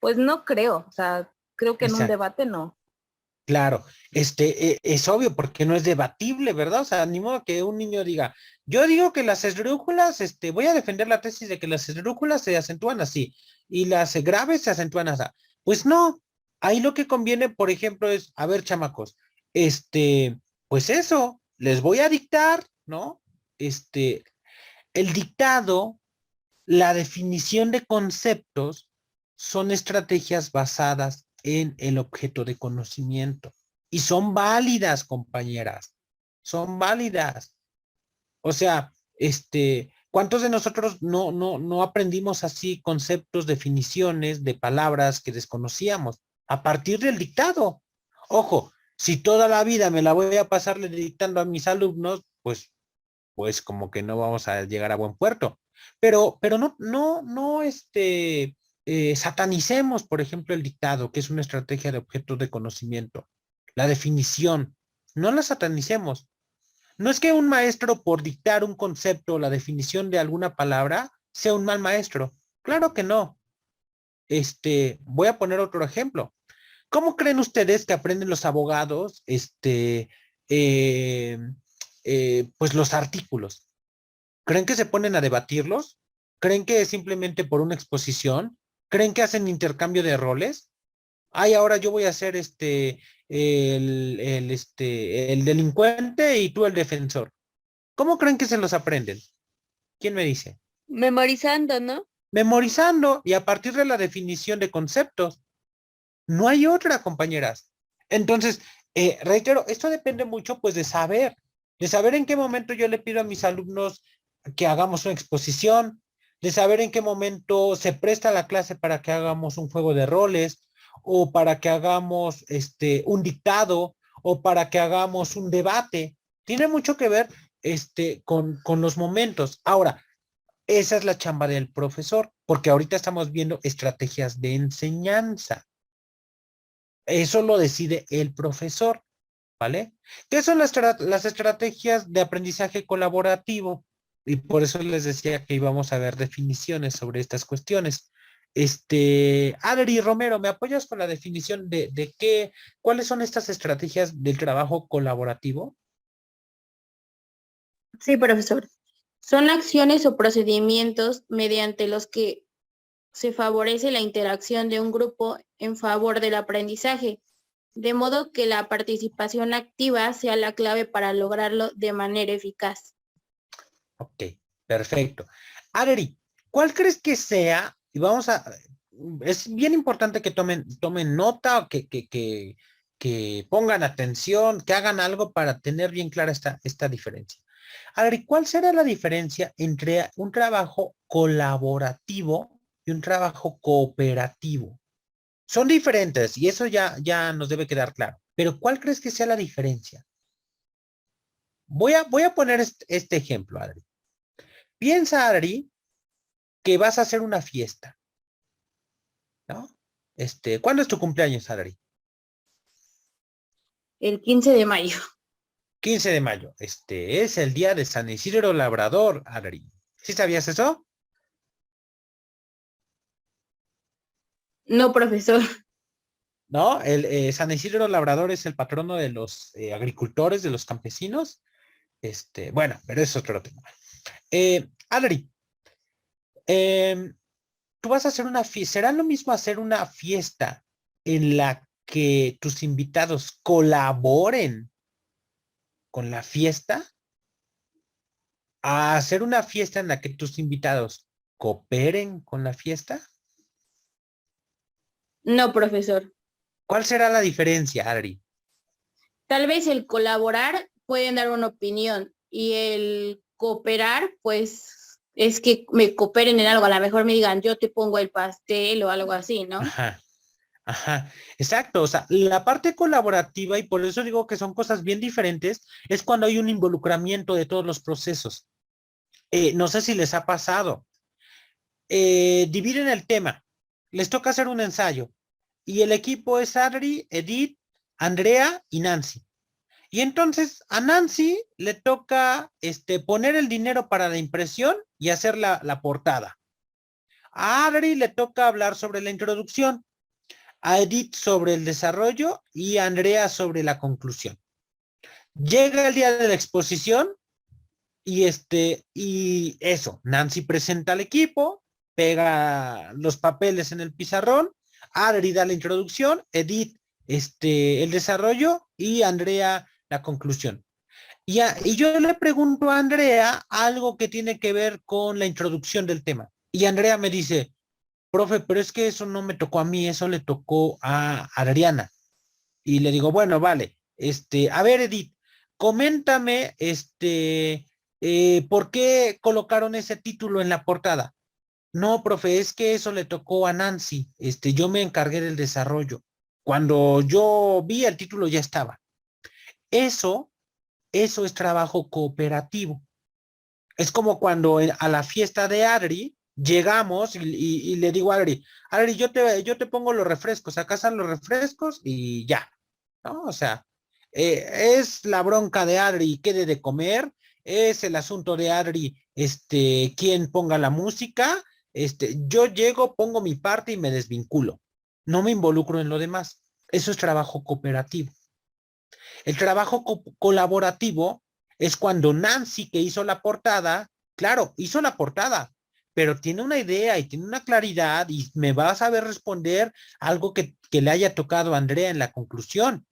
pues no creo, o sea, creo que en un exacto. debate no. Claro, es obvio porque no es debatible, ¿verdad? O sea, ni modo que un niño diga, yo digo que las esdrújulas, voy a defender la tesis de que las esdrújulas se acentúan así y las graves se acentúan así. Pues no, ahí lo que conviene, por ejemplo, es, a ver, chamacos, pues eso, les voy a dictar, ¿no? El dictado, la definición de conceptos son estrategias basadas en el objeto de conocimiento y son válidas, compañeras, son válidas. O sea, ¿cuántos de nosotros no aprendimos así conceptos, definiciones de palabras que desconocíamos a partir del dictado? Ojo, si toda la vida me la voy a pasarle dictando a mis alumnos, pues como que no vamos a llegar a buen puerto. Pero no, satanicemos, por ejemplo, el dictado, que es una estrategia de objetos de conocimiento. La definición, no la satanicemos. No es que un maestro por dictar un concepto o la definición de alguna palabra sea un mal maestro. Claro que no. Voy a poner otro ejemplo. ¿Cómo creen ustedes que aprenden los abogados, eh, pues los artículos? ¿Creen que se ponen a debatirlos? ¿Creen que es simplemente por una exposición? ¿Creen que hacen intercambio de roles? Ay, ahora yo voy a ser el delincuente y tú el defensor. ¿Cómo creen que se los aprenden? ¿Quién me dice? Memorizando, ¿no? Memorizando y a partir de la definición de conceptos. No hay otra, compañeras. Entonces, reitero, esto depende mucho pues de saber en qué momento yo le pido a mis alumnos que hagamos una exposición, de saber en qué momento se presta la clase para que hagamos un juego de roles o para que hagamos un dictado o para que hagamos un debate. Tiene mucho que ver con los momentos. Ahora, Esa es la chamba del profesor, porque ahorita estamos viendo estrategias de enseñanza. Eso lo decide el profesor, ¿vale? ¿Qué son las estrategias de aprendizaje colaborativo? Y por eso les decía que íbamos a ver definiciones sobre estas cuestiones. Adri Romero, ¿me apoyas con la definición de cuáles son estas estrategias del trabajo colaborativo? Sí, profesor. Son acciones o procedimientos mediante los que se favorece la interacción de un grupo en favor del aprendizaje, de modo que la participación activa sea la clave para lograrlo de manera eficaz. Ok, perfecto. Adri, ¿cuál crees que sea? Y es bien importante que tomen nota o que pongan atención, que hagan algo para tener bien clara esta diferencia. Adri, ¿cuál será la diferencia entre un trabajo colaborativo y un trabajo cooperativo? Son diferentes y eso ya nos debe quedar claro. Pero ¿cuál crees que sea la diferencia? Voy a poner este ejemplo, Adri. Piensa, Adri, que vas a hacer una fiesta, ¿no? ¿Cuándo es tu cumpleaños, Adri? El 15 de mayo. 15 de mayo. Es el día de San Isidro Labrador, Adri. ¿Sí sabías eso? No, profesor. ¿No? San Isidro Labrador es el patrono de los agricultores, de los campesinos. Bueno, pero eso es otro tema. Adri, tú vas a hacer una fiesta. ¿Será lo mismo hacer una fiesta en la que tus invitados colaboren con la fiesta? ¿A hacer una fiesta en la que tus invitados cooperen con la fiesta? No, profesor. ¿Cuál será la diferencia, Adri? Tal vez el colaborar pueden dar una opinión y el cooperar, pues, es que me cooperen en algo. A lo mejor me digan, yo te pongo el pastel o algo así, ¿no? Ajá, exacto. O sea, la parte colaborativa, y por eso digo que son cosas bien diferentes, es cuando hay un involucramiento de todos los procesos. No sé si les ha pasado. Dividen el tema. Les toca hacer un ensayo. Y el equipo es Adri, Edith, Andrea y Nancy. Y entonces a Nancy le toca poner el dinero para la impresión y hacer la portada. A Adri le toca hablar sobre la introducción, a Edith sobre el desarrollo y a Andrea sobre la conclusión. Llega el día de la exposición y eso, Nancy presenta al equipo, pega los papeles en el pizarrón, Adri da la introducción, Edith el desarrollo y Andrea la conclusión. Y yo le pregunto a Andrea algo que tiene que ver con la introducción del tema. Y Andrea me dice, profe, pero es que eso no me tocó a mí, eso le tocó a Adriana. Y le digo, bueno, vale, a ver, Edith, coméntame, ¿por qué colocaron ese título en la portada? No, profe, es que eso le tocó a Nancy, yo me encargué del desarrollo. Cuando yo vi el título ya estaba. Eso es trabajo cooperativo. Es como cuando a la fiesta de Adri llegamos y le digo a Adri, Adri, yo te pongo los refrescos, acá están los refrescos y ya, ¿no? O sea, es la bronca de Adri qué de comer, es el asunto de Adri, quién ponga la música, yo llego, pongo mi parte y me desvinculo. No me involucro en lo demás. Eso es trabajo cooperativo. El trabajo colaborativo es cuando Nancy, que hizo la portada, claro, hizo la portada, pero tiene una idea y tiene una claridad y me va a saber responder algo que le haya tocado a Andrea en la conclusión.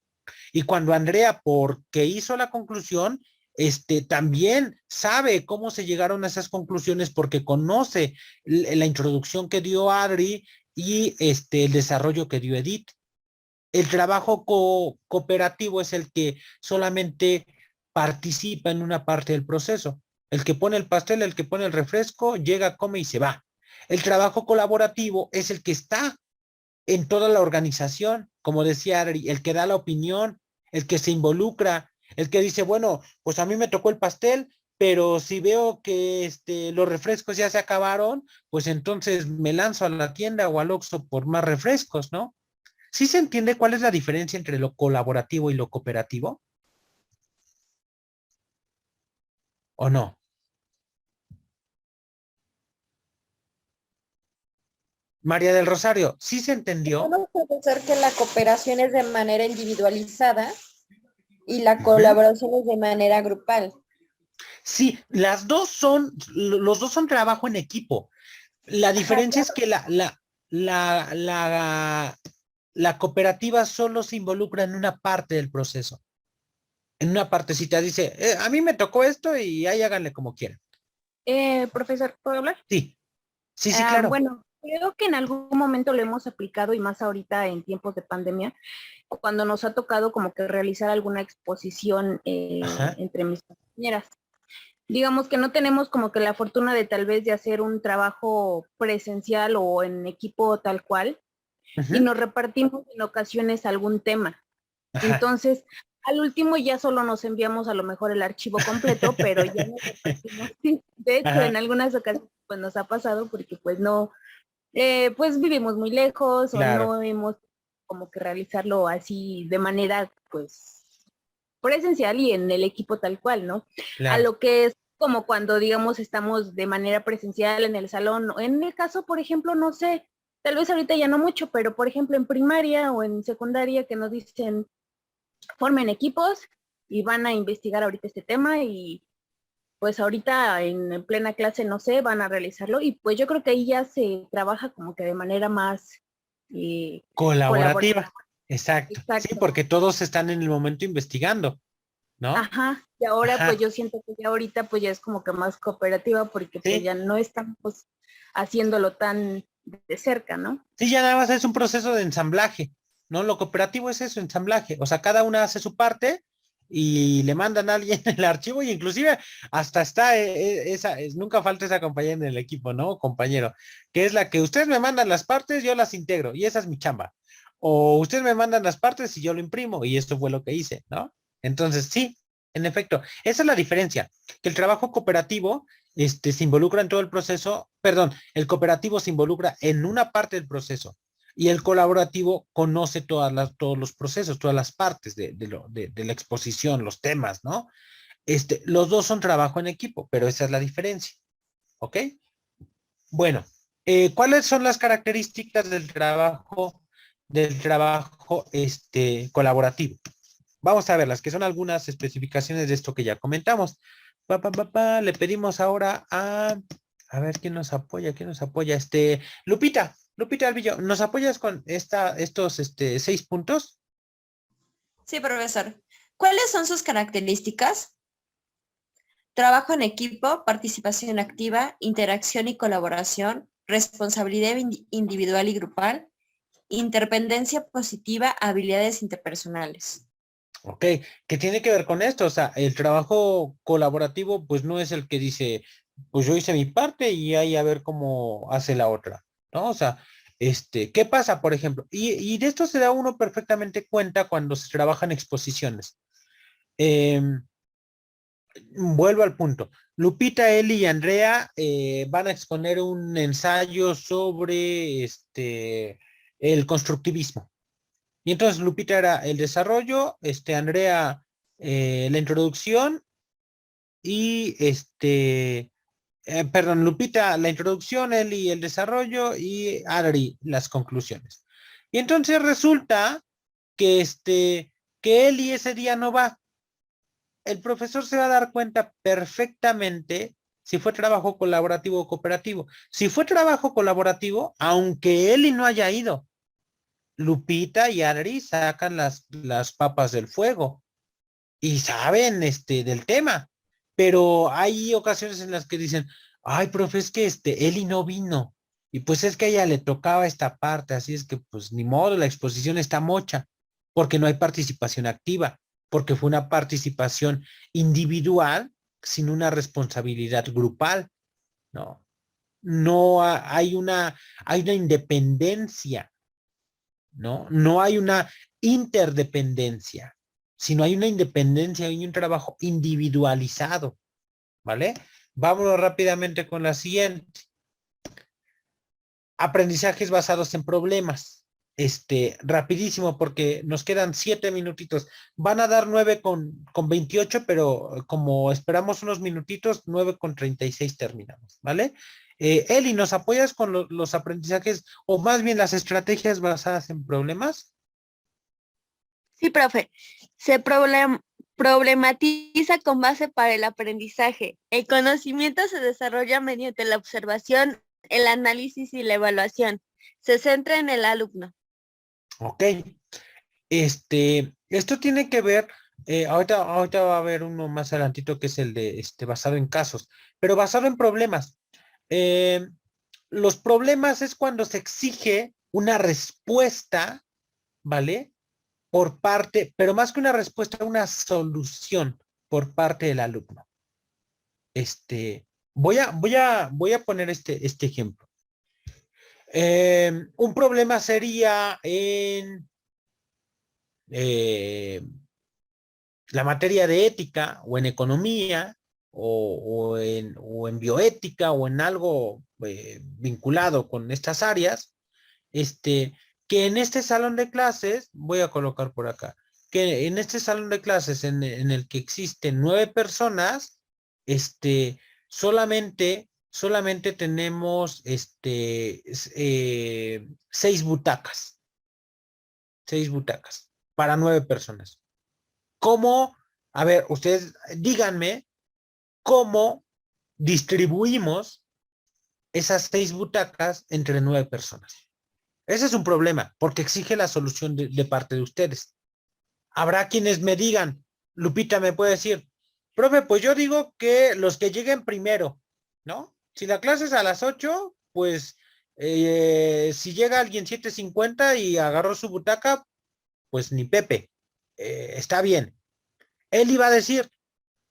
Y cuando Andrea, porque hizo la conclusión, también sabe cómo se llegaron a esas conclusiones porque conoce la introducción que dio Adri y el desarrollo que dio Edith. El trabajo cooperativo es el que solamente participa en una parte del proceso. El que pone el pastel, el que pone el refresco, llega, come y se va. El trabajo colaborativo es el que está en toda la organización, como decía Adri, el que da la opinión, el que se involucra, el que dice, bueno, pues a mí me tocó el pastel, pero si veo que los refrescos ya se acabaron, pues entonces me lanzo a la tienda o al Oxxo por más refrescos, ¿no? ¿Sí se entiende cuál es la diferencia entre lo colaborativo y lo cooperativo? ¿O no? María del Rosario, ¿sí se entendió? Podemos profesor que la cooperación es de manera individualizada y la Ujú. colaboración es de manera grupal. Sí, los dos son trabajo en equipo. La diferencia es que la cooperativa solo se involucra en una parte del proceso, en una partecita. Dice, a mí me tocó esto y ahí háganle como quieran. Profesor, ¿puedo hablar? Sí, sí, claro. Bueno, creo que en algún momento lo hemos aplicado y más ahorita en tiempos de pandemia, cuando nos ha tocado como que realizar alguna exposición Ajá. entre mis compañeras. Digamos que no tenemos como que la fortuna de tal vez de hacer un trabajo presencial o en equipo tal cual, y Ujú. nos repartimos en ocasiones algún tema. Ajá. Entonces, al último ya solo nos enviamos a lo mejor el archivo completo, pero ya nos repartimos. Sí, de hecho, Ajá, en algunas ocasiones pues nos ha pasado porque pues no, pues vivimos muy lejos o claro, no hemos como que realizarlo así de manera pues presencial y en el equipo tal cual, ¿no? A claro. lo que es como cuando, digamos, estamos de manera presencial en el salón. En el caso, por ejemplo, no sé, tal vez ahorita ya no mucho, pero por ejemplo en primaria o en secundaria que nos dicen formen equipos y van a investigar ahorita este tema y pues ahorita en plena clase, no sé, van a realizarlo y pues yo creo que ahí ya se trabaja como que de manera más colaborativa. Colaborativa. Exacto. Sí, Exacto. porque todos están en el momento investigando, ¿no? Ajá, y ahora pues Ajá. yo siento que ya ahorita pues ya es como que más cooperativa porque pues Sí. ya no estamos haciéndolo tan de cerca, ¿no? Sí, ya nada más es un proceso de ensamblaje, ¿no? Lo cooperativo es eso, ensamblaje. O sea, cada una hace su parte y le mandan a alguien el archivo y inclusive hasta está nunca falta esa compañera en el equipo, ¿no? Compañero, que es la que ustedes me mandan las partes, yo las integro y esa es mi chamba. O ustedes me mandan las partes y yo lo imprimo y esto fue lo que hice, ¿no? Entonces, sí, en efecto, esa es la diferencia, que el trabajo cooperativo se involucra en todo el proceso, perdón, el cooperativo se involucra en una parte del proceso y el colaborativo conoce todos los procesos, todas las partes de la exposición, los temas, ¿no? Los dos son trabajo en equipo, pero esa es la diferencia, ¿ok? Bueno, ¿cuáles son las características del trabajo colaborativo? Vamos a ver las que son algunas especificaciones de esto que ya comentamos. Le pedimos ahora a ver quién nos apoya, Lupita Alvillo, ¿nos apoyas con estos 6 puntos? Sí, profesor. ¿Cuáles son sus características? Trabajo en equipo, participación activa, interacción y colaboración, responsabilidad individual y grupal, interdependencia positiva, habilidades interpersonales. Ok, ¿qué tiene que ver con esto? O sea, el trabajo colaborativo pues no es el que dice, pues yo hice mi parte y ahí a ver cómo hace la otra, ¿no? O sea, ¿qué pasa, por ejemplo? Y de esto se da uno perfectamente cuenta cuando se trabaja en exposiciones. Em, Vuelvo al punto. Lupita, Eli y Andrea van a exponer un ensayo sobre el constructivismo. Y entonces Lupita era el desarrollo, Andrea la introducción y perdón, Lupita la introducción, Eli el desarrollo y Adri las conclusiones. Y entonces resulta que que Eli ese día no va. El profesor se va a dar cuenta perfectamente si fue trabajo colaborativo o cooperativo. Si fue trabajo colaborativo, aunque Eli no haya ido, Lupita y Adri sacan las papas del fuego y saben del tema. Pero hay ocasiones en las que dicen, ay, profe, es que Eli no vino. Y pues es que a ella le tocaba esta parte, así es que pues ni modo, la exposición está mocha, porque no hay participación activa, porque fue una participación individual sin una responsabilidad grupal, ¿no? No hay una independencia, ¿no? No hay una interdependencia, sino hay una independencia, hay un trabajo individualizado. ¿vale? Vámonos rápidamente con la siguiente. Aprendizajes basados en problemas. Rapidísimo porque nos quedan 7 minutitos. Van a dar 9:28, pero como esperamos unos minutitos, 9:36 terminamos, ¿vale? Eli, ¿nos apoyas con los aprendizajes o más bien las estrategias basadas en problemas? Sí, profe. Se problematiza con base para el aprendizaje. El conocimiento se desarrolla mediante la observación, el análisis y la evaluación. Se centra en el alumno. Ok. Esto tiene que ver, ahorita va a haber uno más adelantito que es el de basado en casos, pero basado en problemas. Los problemas es cuando se exige una respuesta, ¿vale? Por parte, pero más que una respuesta, una solución por parte del alumno. Voy a poner este ejemplo. Un problema sería en la materia de ética o en economía o en bioética o en algo vinculado con estas áreas, que en este salón de clases, voy a colocar por acá, que en este salón de clases en el que existen 9 personas, solamente tenemos 6 butacas. 6 butacas para 9 personas. ¿Cómo? A ver, ustedes díganme cómo distribuimos esas 6 butacas entre 9 personas. Ese es un problema, porque exige la solución de parte de ustedes. Habrá quienes me digan, Lupita me puede decir, profe, pues yo digo que los que lleguen primero, ¿no? Si la clase es a las 8, pues si llega alguien 7:50 y agarró su butaca, pues ni Pepe, está bien. Él iba a decir,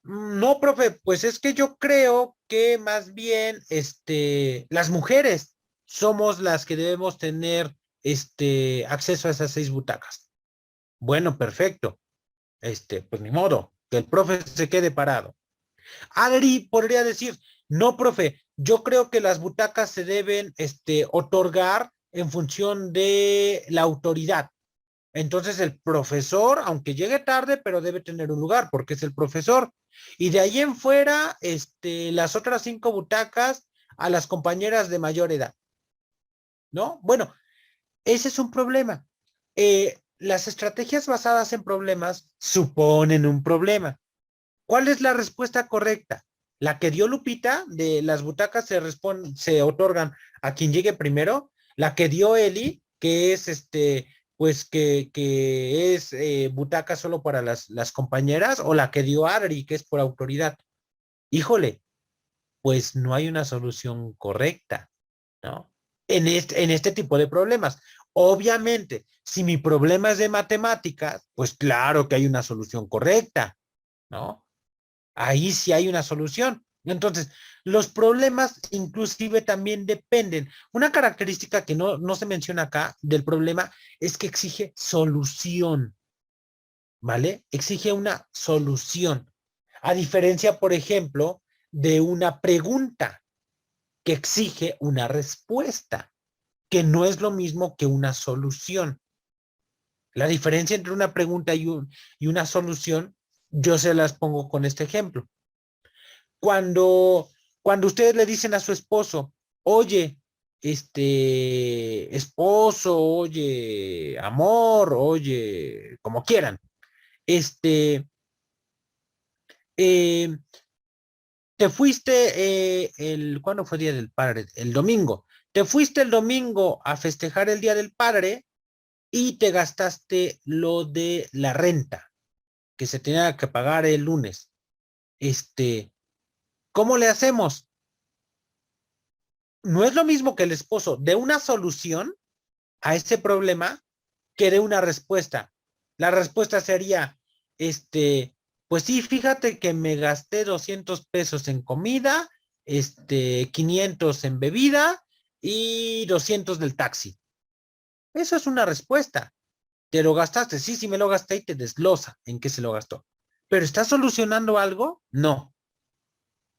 no, profe, pues es que yo creo que más bien las mujeres somos las que debemos tener acceso a esas 6 butacas. Bueno, perfecto. Pues ni modo, que el profe se quede parado. Adri podría decir, no, profe, yo creo que las butacas se deben otorgar en función de la autoridad. Entonces el profesor, aunque llegue tarde, pero debe tener un lugar porque es el profesor. Y de ahí en fuera, las otras 5 butacas a las compañeras de mayor edad. ¿No? Bueno, ese es un problema. Las estrategias basadas en problemas suponen un problema. ¿Cuál es la respuesta correcta? La que dio Lupita, de las butacas se otorgan a quien llegue primero. La que dio Eli, que es pues que es butaca solo para las compañeras, o la que dio Adri, que es por autoridad. Híjole, pues no hay una solución correcta, ¿no? En este tipo de problemas. Obviamente, si mi problema es de matemáticas, pues claro que hay una solución correcta, ¿no? Ahí sí hay una solución. Entonces, los problemas inclusive también dependen. Una característica que no se menciona acá del problema es que exige solución, ¿vale? Exige una solución. A diferencia, por ejemplo, de una pregunta que exige una respuesta, que no es lo mismo que una solución. La diferencia entre una pregunta y una solución, yo se las pongo con este ejemplo. Cuando ustedes le dicen a su esposo, oye, esposo, oye, amor, oye, como quieran, eh, te fuiste ¿cuándo fue Día del Padre? El domingo. Te fuiste el domingo a festejar el Día del Padre y te gastaste lo de la renta que se tenía que pagar el lunes. ¿Cómo le hacemos? No es lo mismo que el esposo dé una solución a ese problema que dé una respuesta. La respuesta sería, pues sí, fíjate que me gasté 200 pesos en comida, 500 en bebida y 200 del taxi. Eso es una respuesta. ¿Te lo gastaste? Sí, sí me lo gasté y te desglosa en qué se lo gastó. ¿Pero está solucionando algo? No.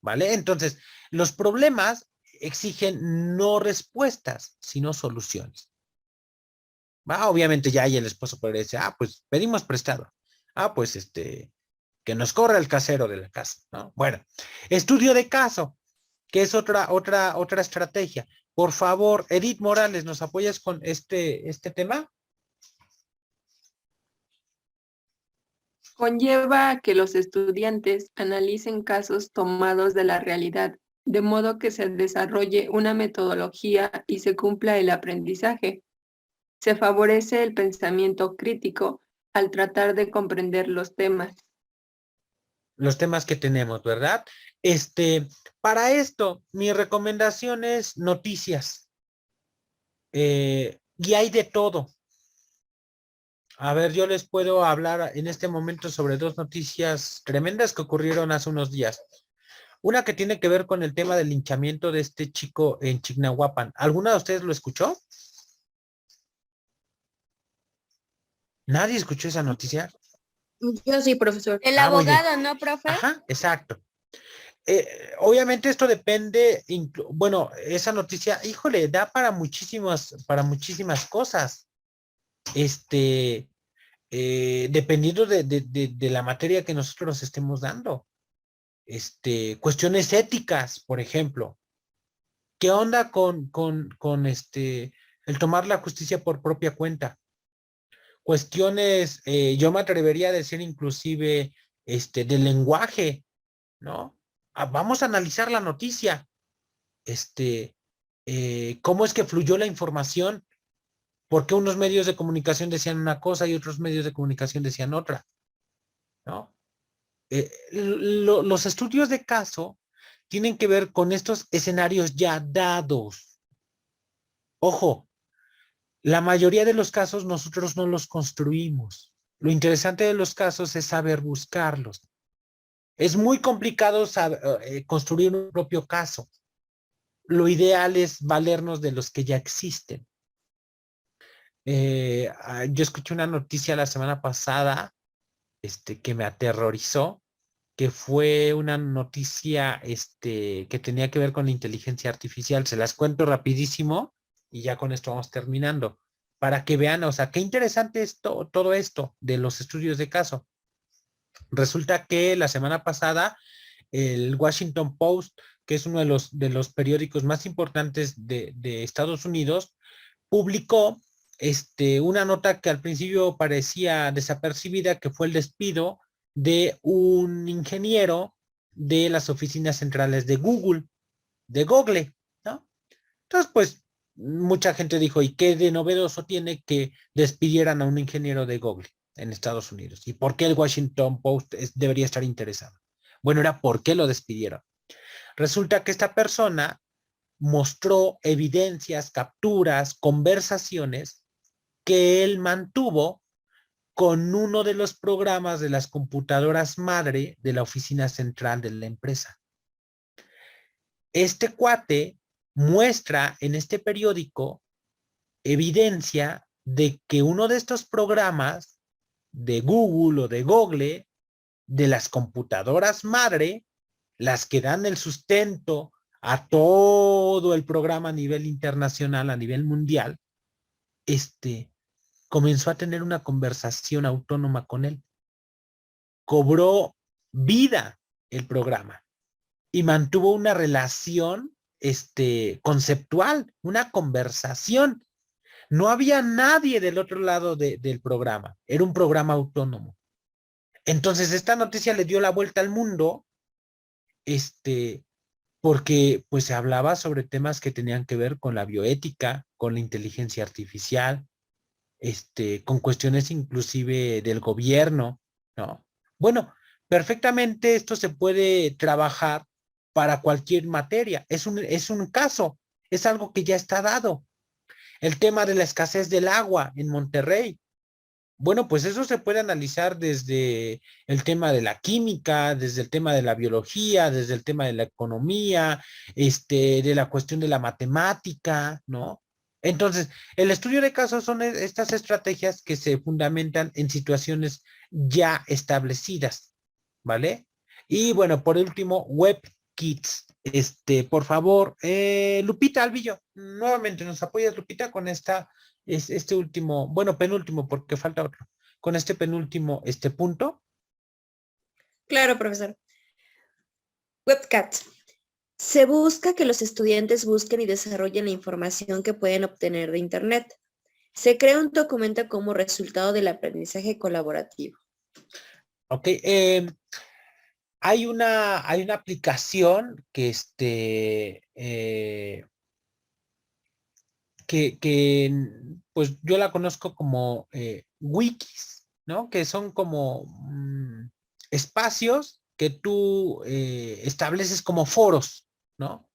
¿vale? Entonces, los problemas exigen no respuestas, sino soluciones. ¿Va? Obviamente ya ahí el esposo puede decir, pues pedimos prestado. Pues que nos corra el casero de la casa, ¿no? Bueno, estudio de caso, que es otra estrategia. Por favor, Edith Morales, ¿nos apoyas con este tema? Conlleva a que los estudiantes analicen casos tomados de la realidad, de modo que se desarrolle una metodología y se cumpla el aprendizaje. Se favorece el pensamiento crítico al tratar de comprender los temas. Los temas que tenemos, ¿verdad? Para esto, mi recomendación es noticias. Y hay de todo. A ver, yo les puedo hablar en este momento sobre 2 noticias tremendas que ocurrieron hace unos días. Una que tiene que ver con el tema del linchamiento de este chico en Chignahuapan. ¿Alguna de ustedes lo escuchó? ¿Nadie escuchó esa noticia? Yo sí, profesor. El muy bien. abogado, ¿no, profe? Ajá, exacto. Obviamente esto depende, bueno, esa noticia, híjole, da para muchísimas cosas. Dependiendo de la materia que nosotros estemos dando. Cuestiones éticas, por ejemplo. ¿Qué onda con el tomar la justicia por propia cuenta? Cuestiones, yo me atrevería a decir inclusive, del lenguaje, ¿no? Vamos a analizar la noticia. ¿Cómo es que fluyó la información? ¿Por qué unos medios de comunicación decían una cosa y otros medios de comunicación decían otra? ¿No? Los estudios de caso tienen que ver con estos escenarios ya dados. Ojo, la mayoría de los casos nosotros no los construimos. Lo interesante de los casos es saber buscarlos. Es muy complicado construir un propio caso. Lo ideal es valernos de los que ya existen. Yo escuché una noticia la semana pasada que me aterrorizó, que fue una noticia que tenía que ver con la inteligencia artificial. Se las cuento rapidísimo y ya con esto vamos terminando. Para que vean, o sea, qué interesante es todo esto de los estudios de caso. Resulta que la semana pasada el Washington Post, que es uno de los periódicos más importantes de Estados Unidos, publicó una nota que al principio parecía desapercibida, que fue el despido de un ingeniero de las oficinas centrales de Google, ¿no? Entonces, pues, mucha gente dijo, ¿y qué de novedoso tiene que despidieran a un ingeniero de Google en Estados Unidos? ¿Y por qué el Washington Post debería estar interesado? Bueno, era por qué lo despidieron. Resulta que esta persona mostró evidencias, capturas, conversaciones que él mantuvo con uno de los programas de las computadoras madre de la oficina central de la empresa. Este cuate muestra en este periódico evidencia de que uno de estos programas de Google o de Google, de las computadoras madre, las que dan el sustento a todo el programa a nivel internacional, a nivel mundial, comenzó a tener una conversación autónoma con él. Cobró vida el programa y mantuvo una relación conceptual, una conversación. No había nadie del otro lado del programa. Era un programa autónomo. Entonces, esta noticia le dio la vuelta al mundo, porque pues se hablaba sobre temas que tenían que ver con la bioética, con la inteligencia artificial, con cuestiones inclusive del gobierno, ¿no? Bueno, perfectamente esto se puede trabajar para cualquier materia. Es un caso, es algo que ya está dado. El tema de la escasez del agua en Monterrey. Bueno, pues eso se puede analizar desde el tema de la química, desde el tema de la biología, desde el tema de la economía, de la cuestión de la matemática, ¿no? Entonces, el estudio de casos son estas estrategias que se fundamentan en situaciones ya establecidas, ¿vale? Y bueno, por último, Web Kids. Por favor, Lupita Alvillo, nuevamente nos apoyas, Lupita, con este último, bueno, penúltimo, porque falta otro, con este penúltimo, punto. Claro, profesor. WebCat. Se busca que los estudiantes busquen y desarrollen la información que pueden obtener de Internet. Se crea un documento como resultado del aprendizaje colaborativo. Ok, hay una aplicación que pues yo la conozco como wikis, ¿no? Que son como espacios que tú estableces como foros, ¿no?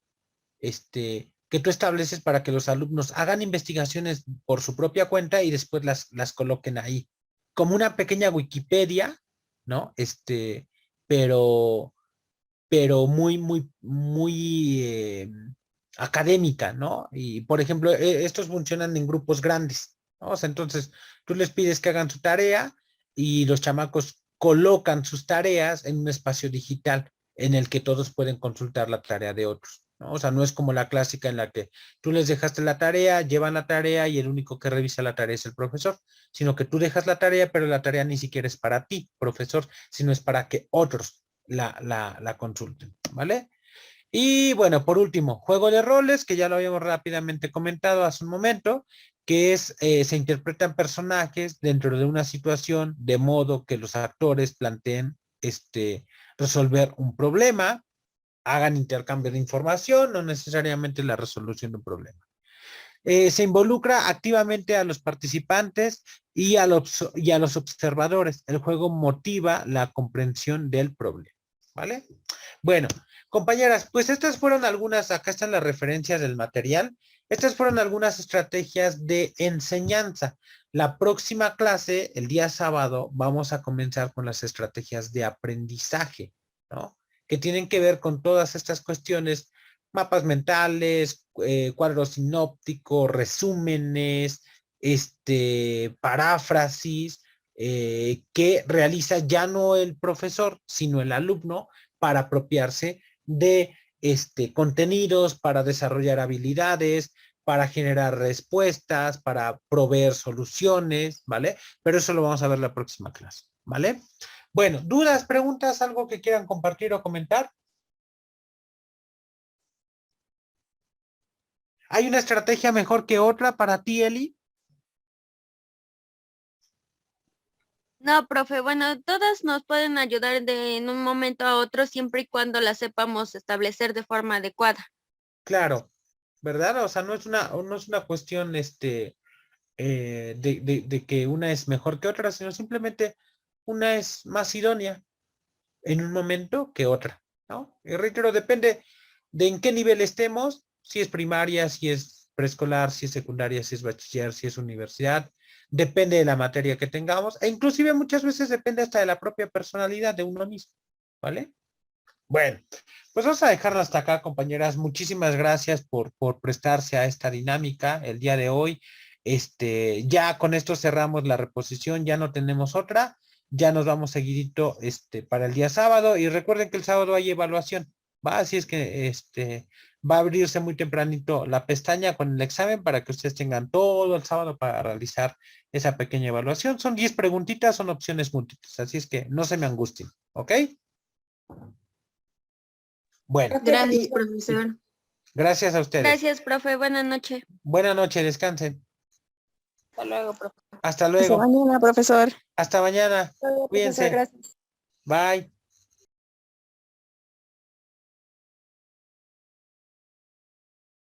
Que tú estableces para que los alumnos hagan investigaciones por su propia cuenta y después las coloquen ahí. Como una pequeña Wikipedia, ¿no? Pero muy, muy, muy académica, ¿no? Y, por ejemplo, estos funcionan en grupos grandes, ¿no? O sea, entonces, tú les pides que hagan su tarea y los chamacos colocan sus tareas en un espacio digital en el que todos pueden consultar la tarea de otros, ¿no? O sea, no es como la clásica en la que tú les dejaste la tarea, llevan la tarea y el único que revisa la tarea es el profesor, sino que tú dejas la tarea, pero la tarea ni siquiera es para ti, profesor, sino es para que otros la consulten, ¿vale? Y bueno, por último, juego de roles, que ya lo habíamos rápidamente comentado hace un momento, que es, se interpretan personajes dentro de una situación de modo que los actores planteen resolver un problema, hagan intercambio de información, no necesariamente la resolución de un problema. Se involucra activamente a los participantes y a los observadores. El juego motiva la comprensión del problema, ¿vale? Bueno, compañeras, pues estas fueron algunas, acá están las referencias del material. Estas fueron algunas estrategias de enseñanza. La próxima clase, el día sábado, vamos a comenzar con las estrategias de aprendizaje, ¿no? Que tienen que ver con todas estas cuestiones, mapas mentales, cuadros sinópticos, resúmenes, paráfrasis, que realiza ya no el profesor, sino el alumno para apropiarse de contenidos, para desarrollar habilidades, para generar respuestas, para proveer soluciones, ¿vale? Pero eso lo vamos a ver la próxima clase, ¿vale? Bueno, dudas, preguntas, algo que quieran compartir o comentar. ¿Hay una estrategia mejor que otra para ti, Eli? No, profe, bueno, todas nos pueden ayudar en un momento a otro siempre y cuando las sepamos establecer de forma adecuada. Claro, ¿verdad? O sea, no es una cuestión de que una es mejor que otra, sino simplemente una es más idónea en un momento que otra, ¿no? Y reitero, depende de en qué nivel estemos, si es primaria, si es preescolar, si es secundaria, si es bachiller, si es universidad, depende de la materia que tengamos, e inclusive muchas veces depende hasta de la propia personalidad de uno mismo, ¿vale? Bueno, pues vamos a dejarlo hasta acá, compañeras. Muchísimas gracias por prestarse a esta dinámica el día de hoy. Ya con esto cerramos la reposición, ya no tenemos otra, ya nos vamos seguidito para el día sábado, y recuerden que el sábado hay evaluación, ¿va? Así es que va a abrirse muy tempranito la pestaña con el examen para que ustedes tengan todo el sábado para realizar esa pequeña evaluación. Son 10 preguntitas, son opciones múltiples, así es que no se me angustien, ¿ok? Bueno, Gracias, profesor. gracias a ustedes. Gracias, profe. Buenas noches. Buenas noches, descansen. Hasta luego, profe. Hasta Hasta luego. mañana, profesor. Hasta mañana. Profesor, Cuídense. gracias. Bye.